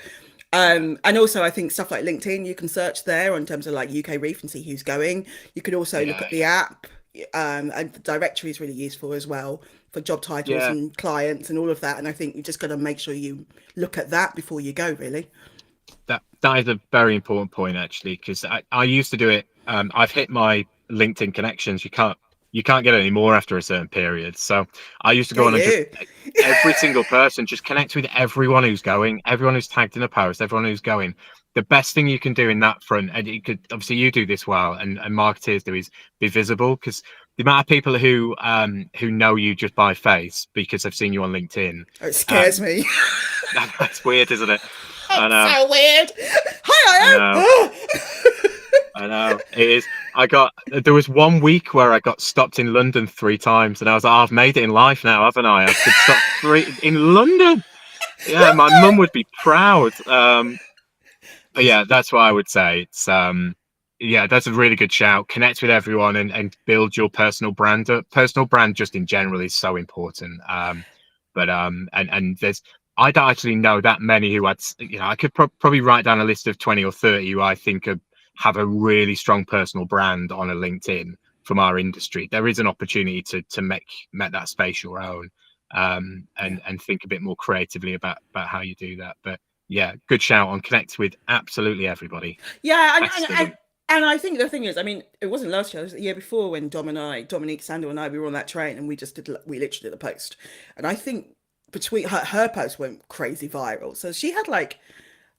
And also I think stuff like LinkedIn, you can search there in terms of like UKREiiF and see who's going. You could also look Yeah. at the app, and the directory is really useful as well for job titles Yeah. and clients and all of that. And I think you just got to make sure you look at that before you go, really. That is a very important point, actually, because I used to do it. I've hit my LinkedIn connections. You can't get any more after a certain period. So I used to Go go on and just you. every single person, just connect with everyone who's going, everyone who's tagged in a post, everyone who's going. The best thing you can do in that front, and you could obviously, you do this well, and marketers do, is be visible, because the amount of people who know you just by face because they've seen you on LinkedIn, Oh, it scares me. that's weird, isn't it? I It's know. so weird. I Hi, know. I am. I know it is. There was one week where I got stopped in London 3 times, and I was like, oh, I've made it in life now, haven't I? I've been stopped in London. Yeah, my mum would be proud. But yeah, that's what I would say. It's yeah, that's a really good shout. Connect with everyone and build your personal brand up. Personal brand just in general is so important. But and there's, I don't actually know that many who I could probably write down a list of 20 or 30 who I think have a really strong personal brand on a LinkedIn from our industry. There is an opportunity to make that space your own, and think a bit more creatively about how you do that. But yeah, good shout on connect with absolutely everybody. Yeah, Best of them. and I think the thing is, I mean, it wasn't last year; it was the year before when Dominique Sandel and I, we were on that train, and we literally did a post, and I think between her post went crazy viral. So she had like,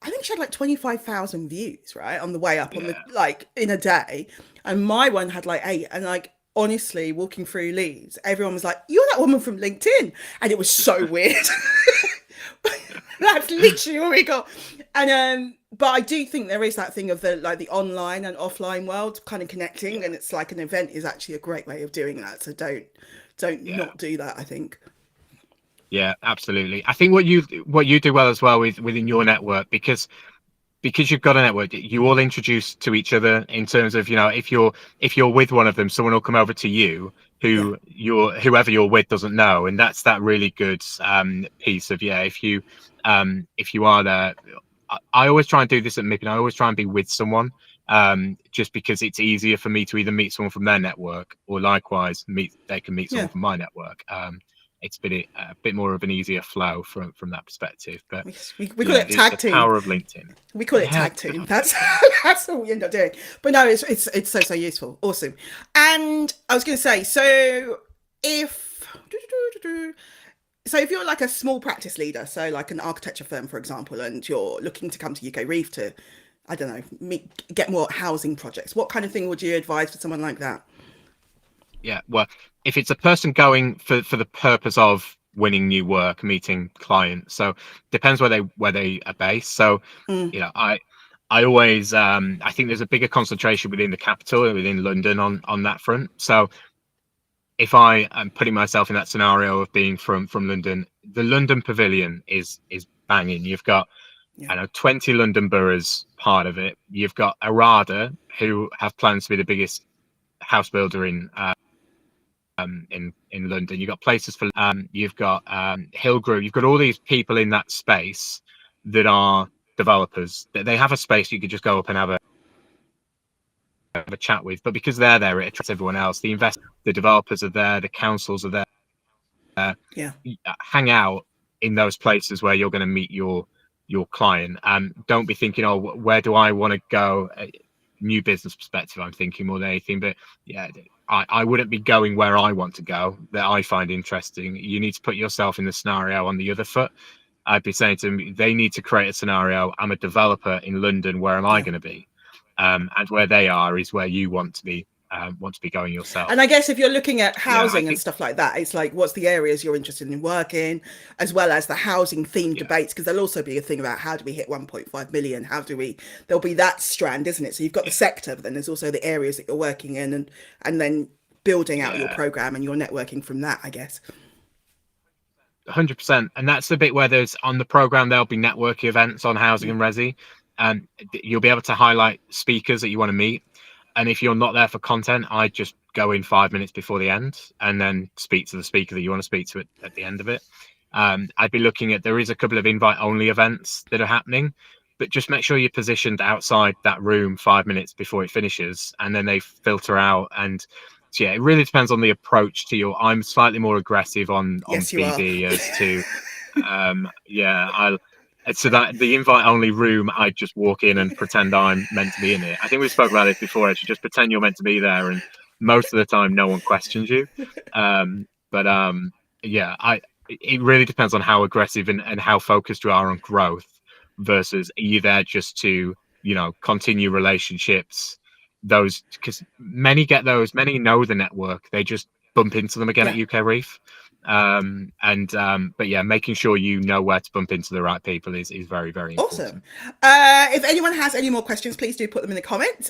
I think she had like 25,000 views, right, on the way up on the, Yeah. like, in a day, and my one had like 8, and like honestly, walking through Leeds, everyone was like, "You're that woman from LinkedIn," and it was so weird. That's literally all we got. And but I do think there is that thing of the online and offline world kind of connecting, Yeah. and it's like an event is actually a great way of doing that. So don't Yeah. not do that, I think. Yeah, absolutely. I think what you do well as well within your network, because you've got a network, you all introduce to each other in terms of, if you're with one of them, someone will come over to you Yeah. who whoever you're with doesn't know, and that's that really good piece of, yeah, if you are there, I always try and do this at MIP, and I always try and be with someone, just because it's easier for me to either meet someone from their network, or likewise they can meet Yeah. someone from my network. It's been a bit more of an easier flow from that perspective. But We call it tag the team. power of LinkedIn. We call it Yeah, tag team. That's that's what we end up doing. But no, it's so useful. Awesome. And I was going to say, so if you're like a small practice leader, so like an architecture firm, for example, and you're looking to come to UKREiiF to, I don't know, get more housing projects, what kind of thing would you advise for someone like that? Yeah, well, if it's a person going for the purpose of winning new work, meeting clients, so depends where they are based. So, Mm, you know, I always I think there's a bigger concentration within the capital, within London, on that front. So if I am putting myself in that scenario of being from London, the London Pavilion is banging. You've got, yeah. I know, 20 London boroughs part of it. You've got Arada, who have plans to be the biggest house builder in London. You've got places for you've got Hill Group. You've got all these people in that space that are developers. They have a space you could just go up and have a chat with, but because they're there, it attracts everyone else. The developers are there, the councils are there. Yeah. Hang out in those places where you're going to meet your client. Don't be thinking, oh, where do I want to go? New business perspective, I'm thinking more than anything. But yeah, I wouldn't be going where I want to go, that I find interesting. You need to put yourself in the scenario on the other foot. I'd be saying to them, they need to create a scenario. I'm a developer in London. Where am I Yeah. going to be? And where they are is where you want to be going yourself. And I guess if you're looking at Yeah, I housing and think, stuff like that, it's like, what's the areas you're interested in working, as well as the housing themed yeah, debates, because there'll also be a thing about how do we hit 1.5 million? There'll be that strand, isn't it? So you've got the yeah, sector, but then there's also the areas that you're working in, and then building out your yeah. program and your networking from that, I guess. 100%. And that's the bit where there's on the program, there'll be networking events on housing Yeah. and resi. And you'll be able to highlight speakers that you want to meet. And if you're not there for content, I just go in 5 minutes before the end and then speak to the speaker that you want to speak to at the end of it. I'd be looking at, there is a couple of invite only events that are happening, but just make sure you're positioned outside that room 5 minutes before it finishes, and then they filter out. And so, yeah, it really depends on the approach to your. I'm slightly more aggressive on Yes, you are. BD as to, yeah, I'll. So that the invite only room, I just walk in and pretend I'm meant to be in it. I think we spoke about this before. Actually, just pretend you're meant to be there, and most of the time, no one questions you. But yeah, it really depends on how aggressive and how focused you are on growth versus are you there just to, continue relationships. Those, because many know the network, they just bump into them again at Yeah. UKREiiF. But yeah, making sure you know where to bump into the right people is very, very Awesome. important. If anyone has any more questions, please do put them in the comments.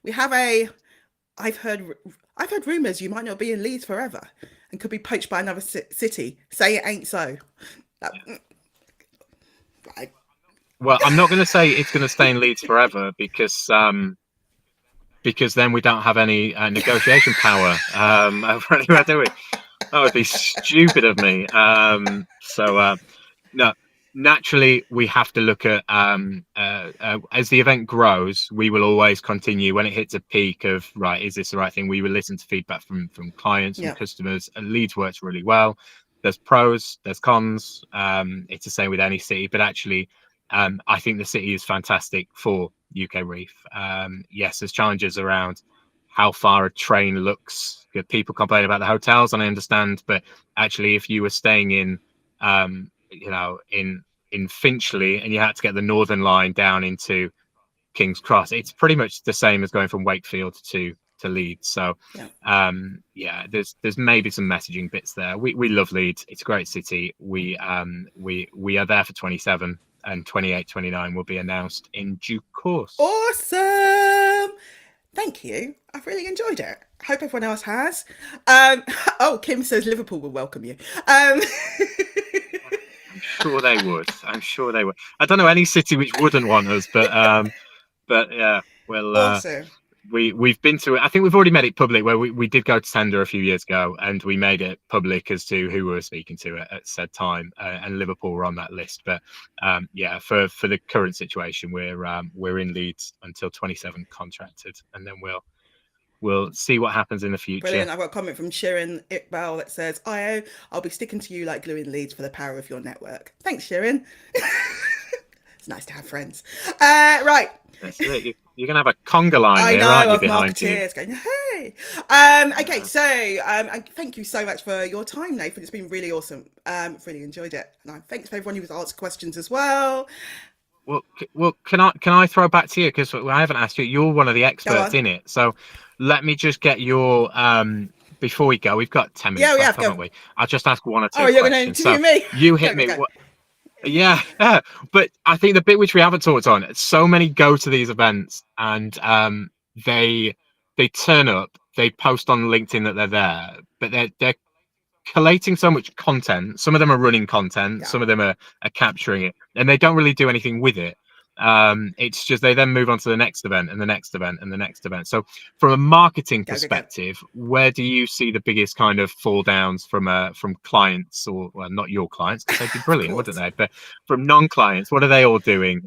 We have I've heard rumours you might not be in Leeds forever and could be poached by another city. Say it ain't so. That, I, Well, I'm not going to say it's going to stay in Leeds forever because then we don't have any negotiation power over anywhere, do we? That would be stupid of me. No, naturally we have to look at as the event grows, we will always continue when it hits a peak of, right, is this the right thing? We will listen to feedback from clients and yeah. customers. And Leeds works really well. There's pros, there's cons. It's the same with any city, but actually I think the city is fantastic for UKREiiF. Yes, there's challenges around how far a train looks. People complain about the hotels, and I understand, but actually, if you were staying in, in Finchley, and you had to get the Northern Line down into King's Cross, it's pretty much the same as going from Wakefield to Leeds. So, Yeah. yeah, there's maybe some messaging bits there. We love Leeds. It's a great city. We are there for 27, and 28, 29 will be announced in due course. Awesome. Thank you. I've really enjoyed it. Hope everyone else has. Kim says Liverpool will welcome you. I'm sure they would. I don't know any city which wouldn't want us, but yeah, well, Awesome. we've been to it. I think we've already made it public where we did go to tender a few years ago, and we made it public as to who we were speaking to at said time, and Liverpool were on that list. But yeah, for the current situation, we're in Leeds until 27 contracted, and then we'll see what happens in the future. Brilliant. I've got a comment from Shirin Iqbal that says, I'll be sticking to you like glue in Leeds for the power of your network. Thanks, Shirin. It's nice to have friends. Right. That's it. You're going to have a conga line I here, know, aren't you, of behind you? marketeers going, hey. Okay, so thank you so much for your time, Nathan. It's been really awesome. Really enjoyed it. And thanks for everyone who's asked questions as well. Well, can I throw back to you, because I haven't asked you. You're one of the experts in it, so let me just get your before we go. We've got 10 minutes left, haven't we? I'll just ask one or two questions. You're going to interview me? You hit me. Yeah, but I think the bit which we haven't talked on, so many go to these events and they turn up, they post on LinkedIn that they're there, but they're collating so much content. Some of them are running content, some of them are capturing it, and they don't really do anything with it. It's just they then move on to the next event and the next event and the next event. So from a marketing perspective, where do you see the biggest kind of fall downs from clients, or well, not your clients, because they'd be brilliant, wouldn't they? But from non-clients, what are they all doing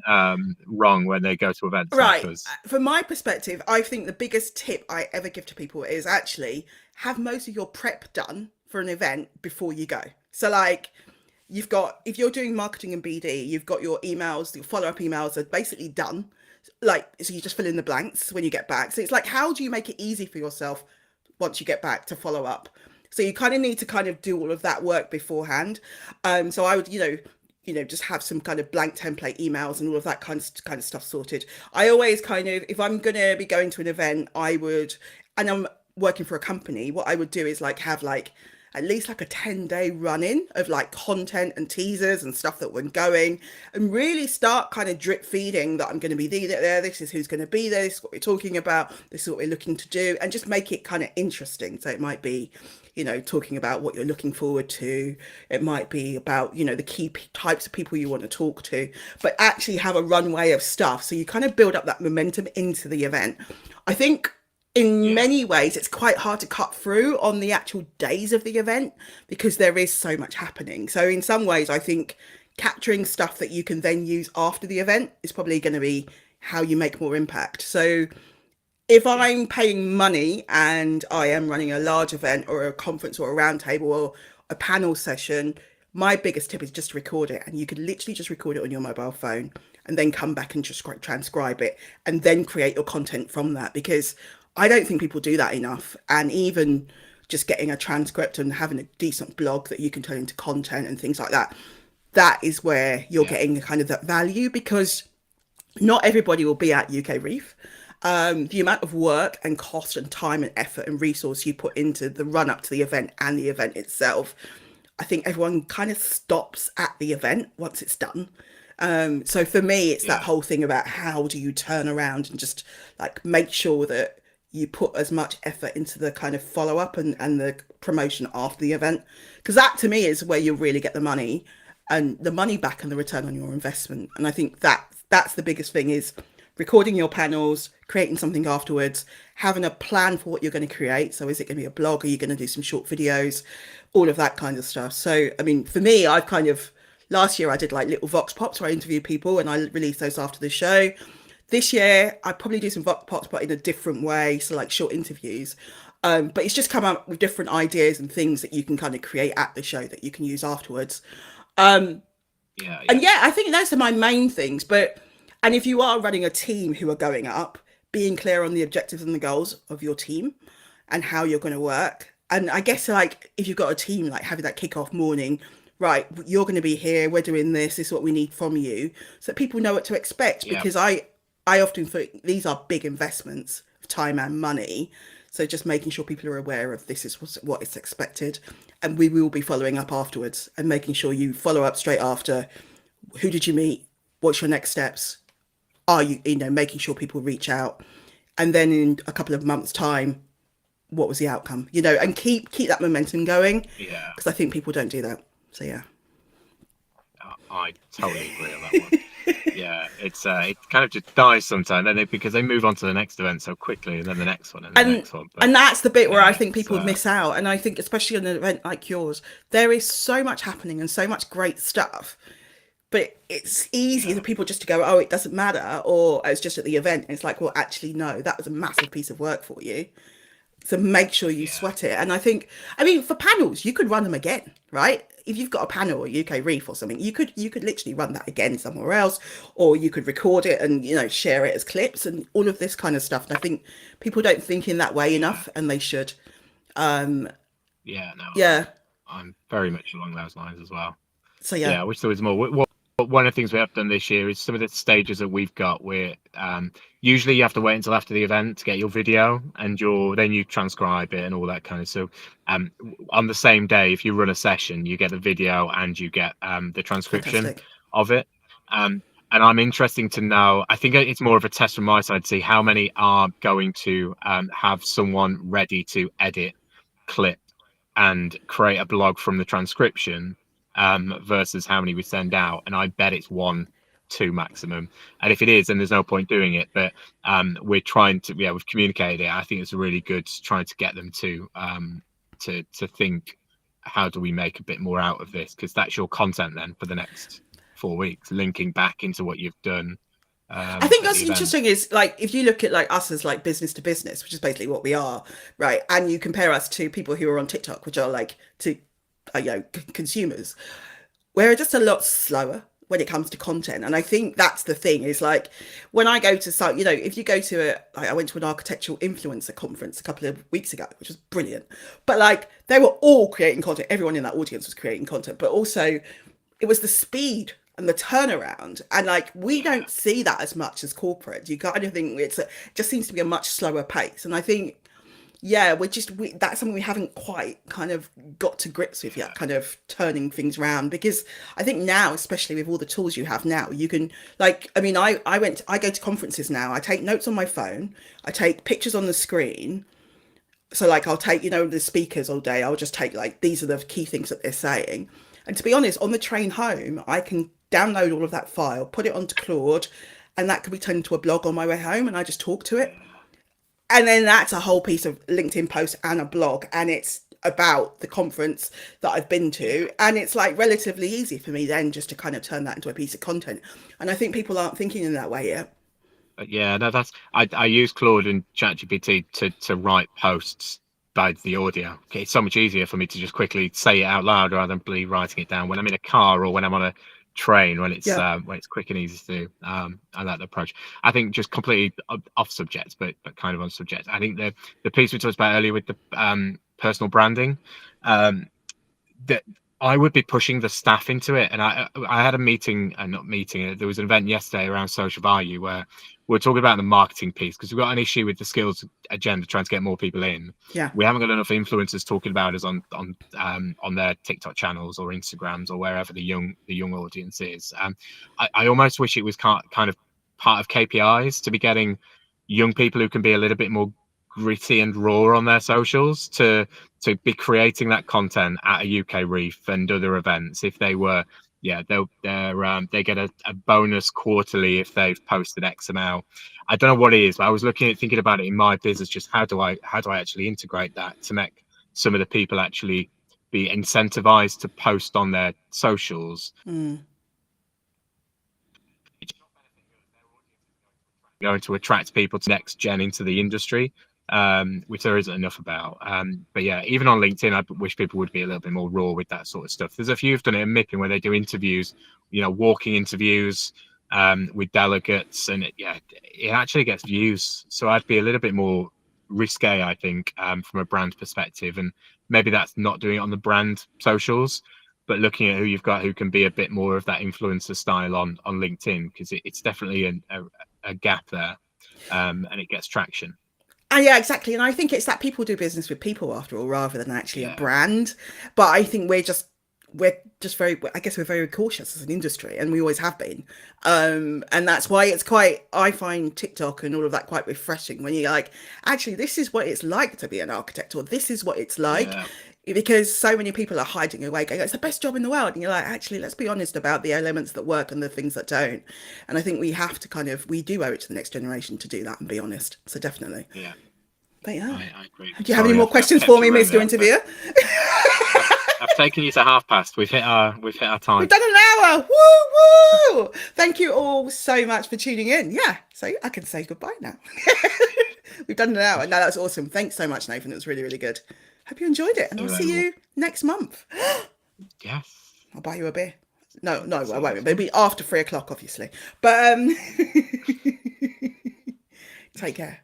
wrong when they go to events? Right. Like us? From my perspective, I think the biggest tip I ever give to people is actually have most of your prep done for an event before you go. So like, you've got, if you're doing marketing and BD, you've got your emails, your follow-up emails are basically done. Like, so you just fill in the blanks when you get back. So it's like, how do you make it easy for yourself once you get back to follow up? So you kind of need to kind of do all of that work beforehand. So I would, just have some kind of blank template emails and all of that kind of stuff sorted. I always kind of, if I'm going to be going to an event, and I'm working for a company, what I would do is like have like at least like a 10-day run-in of like content and teasers and stuff that we're going, and really start kind of drip feeding that I'm going to be there, this is who's going to be there, this is what we're talking about, this is what we're looking to do, and just make it kind of interesting. So it might be, talking about what you're looking forward to. It might be about, the key types of people you want to talk to, but actually have a runway of stuff. So you kind of build up that momentum into the event. I think in many ways, it's quite hard to cut through on the actual days of the event because there is so much happening. So in some ways, I think capturing stuff that you can then use after the event is probably going to be how you make more impact. So if I'm paying money and I am running a large event or a conference or a roundtable or a panel session, my biggest tip is just record it. And you could literally just record it on your mobile phone and then come back and just transcribe it and then create your content from that, because I don't think people do that enough. And even just getting a transcript and having a decent blog that you can turn into content and things like that, that is where you're getting kind of that value, because not everybody will be at UKREiiF. The amount of work and cost and time and effort and resource you put into the run up to the event and the event itself, I think everyone kind of stops at the event once it's done. So for me, it's that whole thing about how do you turn around and just like make sure that you put as much effort into the kind of follow up and the promotion after the event, because that to me is where you really get the money and the money back and the return on your investment. And I think that's the biggest thing, is recording your panels, creating something afterwards, having a plan for what you're going to create. So is it going to be a blog? Are you going to do some short videos? All of that kind of stuff. So, I mean, for me, I've kind of, last year I did like little Vox Pops where I interviewed people and I released those after the show. This year, I probably do some Vox Pops, but in a different way. So like short interviews. But it's just come up with different ideas and things that you can kind of create at the show that you can use afterwards. And I think those are my main things. And if you are running a team who are going up, being clear on the objectives and the goals of your team and how you're going to work. And I guess like if you've got a team, like having that kickoff morning, right, you're going to be here, we're doing this is what we need from you, so that people know what to expect. Because I often think these are big investments of time and money. So just making sure people are aware of this is what is expected. And we will be following up afterwards and making sure you follow up straight after. Who did you meet? What's your next steps? Are you, making sure people reach out? And then in a couple of months' time, what was the outcome? And keep that momentum going. Yeah. Because I think people don't do that. So yeah. I totally agree on that one. Yeah, it's it kind of just dies sometimes, and because they move on to the next event so quickly, and then the next one, and the and next one. But and that's the bit where I yeah, think it's people miss out. And I think especially on an event like yours, there is so much happening and so much great stuff. But it's easy yeah, for people just to go, oh, it doesn't matter, or "Oh, it's just at the event." And it's like, well, actually, no, that was a massive piece of work for you. So make sure you yeah, sweat it. And I think, I mean, for panels, you could run them again, right? If you've got a panel at UKREiiF or something, you could literally run that again somewhere else, or you could record it and share it as clips and all of this kind of stuff. And I think people don't think in that way yeah, enough, and they should. Um, yeah. No, yeah. I'm very much along those lines as well. So yeah, Yeah, I wish there was more. One of the things we have done this year is some of the stages that we've got. Where usually you have to wait until after the event to get your video, and then you transcribe it and all that kind of. So on the same day, if you run a session, you get the video and you get the transcription fantastic. of it. And I'm interesting to know. I think it's more of a test from my side to see how many are going to have someone ready to edit, clip, and create a blog from the transcription versus how many we send out. And I bet it's one, two maximum. And if it is, then there's no point doing it. But we're trying to, yeah, we've communicated it. I think it's really good trying to get them to think, how do we make a bit more out of this? Because that's your content then for the next 4 weeks, linking back into what you've done I think at the that's event. interesting is like if you look at like us as like business to business, which is basically what we are, right? And you compare us to people who are on TikTok, which are like to consumers, we're just a lot slower when it comes to content. And I think that's the thing is like when I go to site, if you go to like I went to an architectural influencer conference a couple of weeks ago, which was brilliant. But like they were all creating content. Everyone in that audience was creating content, but also it was the speed and the turnaround. And like we Yeah, don't see that as much as corporate. You kind of think it just seems to be a much slower pace. And I think yeah, that's something we haven't quite kind of got to grips with yeah, yet, kind of turning things around. Because I think now, especially with all the tools you have now, you can like I mean I go to conferences now, I take notes on my phone, I take pictures on the screen. So like I'll take, the speakers all day, I'll just take like these are the key things that they're saying. And to be honest, on the train home, I can download all of that file, put it onto Claude, and that could be turned into a blog on my way home and I just talk to it. yeah. And then that's a whole piece of LinkedIn post and a blog, and it's about the conference that I've been Yeah. to, and it's like relatively easy for me then just to kind of turn that into a piece of content. And I think people aren't thinking in that way yet. Yeah, no, I use Claude and ChatGPT to write posts by the audio. Okay, it's so much easier for me to just quickly say it out loud rather than be writing it down when I'm in a car or when I'm on a train Yeah. when it's quick and easy to do. I like the approach. I think just completely off subject, but kind of on subject. I think the piece we talked about earlier with the personal branding, um, that I would be pushing the staff into it. And I had a meeting, not meeting. There was an event yesterday around social value where we're talking about the marketing piece because we've got an issue with the skills agenda trying to get more people in. Yeah. We haven't got enough influencers talking about us on their TikTok channels or Instagrams or wherever the young audience is. I almost wish it was kind of part of KPIs to be getting young people who can be a little bit more gritty and raw on their socials to be creating that content at a UKREiiF and other events. If they were, yeah, they get a bonus quarterly if they've posted X amount. I don't know what it is, but I was thinking about it in my business. Just how do I actually integrate that to make some of the people actually be incentivized to post on their socials? Mm. Going to attract people to next gen into the industry, which there isn't enough about. But yeah, even on LinkedIn, I wish people would be a little bit more raw with that sort of stuff. There's a few who've done it in MIPIM where they do interviews, walking interviews with delegates, and it actually gets views. So I'd be a little bit more risque, I think, from a brand perspective, and maybe that's not doing it on the brand socials, but looking at who you've got who can be a bit more of that influencer style on LinkedIn, because it's definitely a gap there, and it gets traction. And yeah, exactly. And I think it's that people do business with people after all, rather than actually a Yeah, brand. But I think we're just very, I guess we're very cautious as an industry, and we always have been. And that's why I find TikTok and all of that quite refreshing when you're like, actually, this is what it's like to be an architect, or this is what it's like. yeah, because so many people are hiding away going, it's the best job in the world, and you're like, actually, let's be honest about the elements that work and the things that don't. And I think we have to we do owe it to the next generation to do that and be honest. So definitely. Yeah, But yeah, I agree. do you have any more questions for me, Mr. Interviewer? I've taken you to 5:30. We've hit our time. We've done an hour. Woo woo! Thank you all so much for tuning in. Yeah, so I can say goodbye now. We've done an hour. No, that's awesome. Thanks so much, Nathan. It was really, really good. Hope you enjoyed it, and I'll see you next month. Yes. I'll buy you a beer. No, I won't. It'll be after 3 o'clock, obviously. But take care.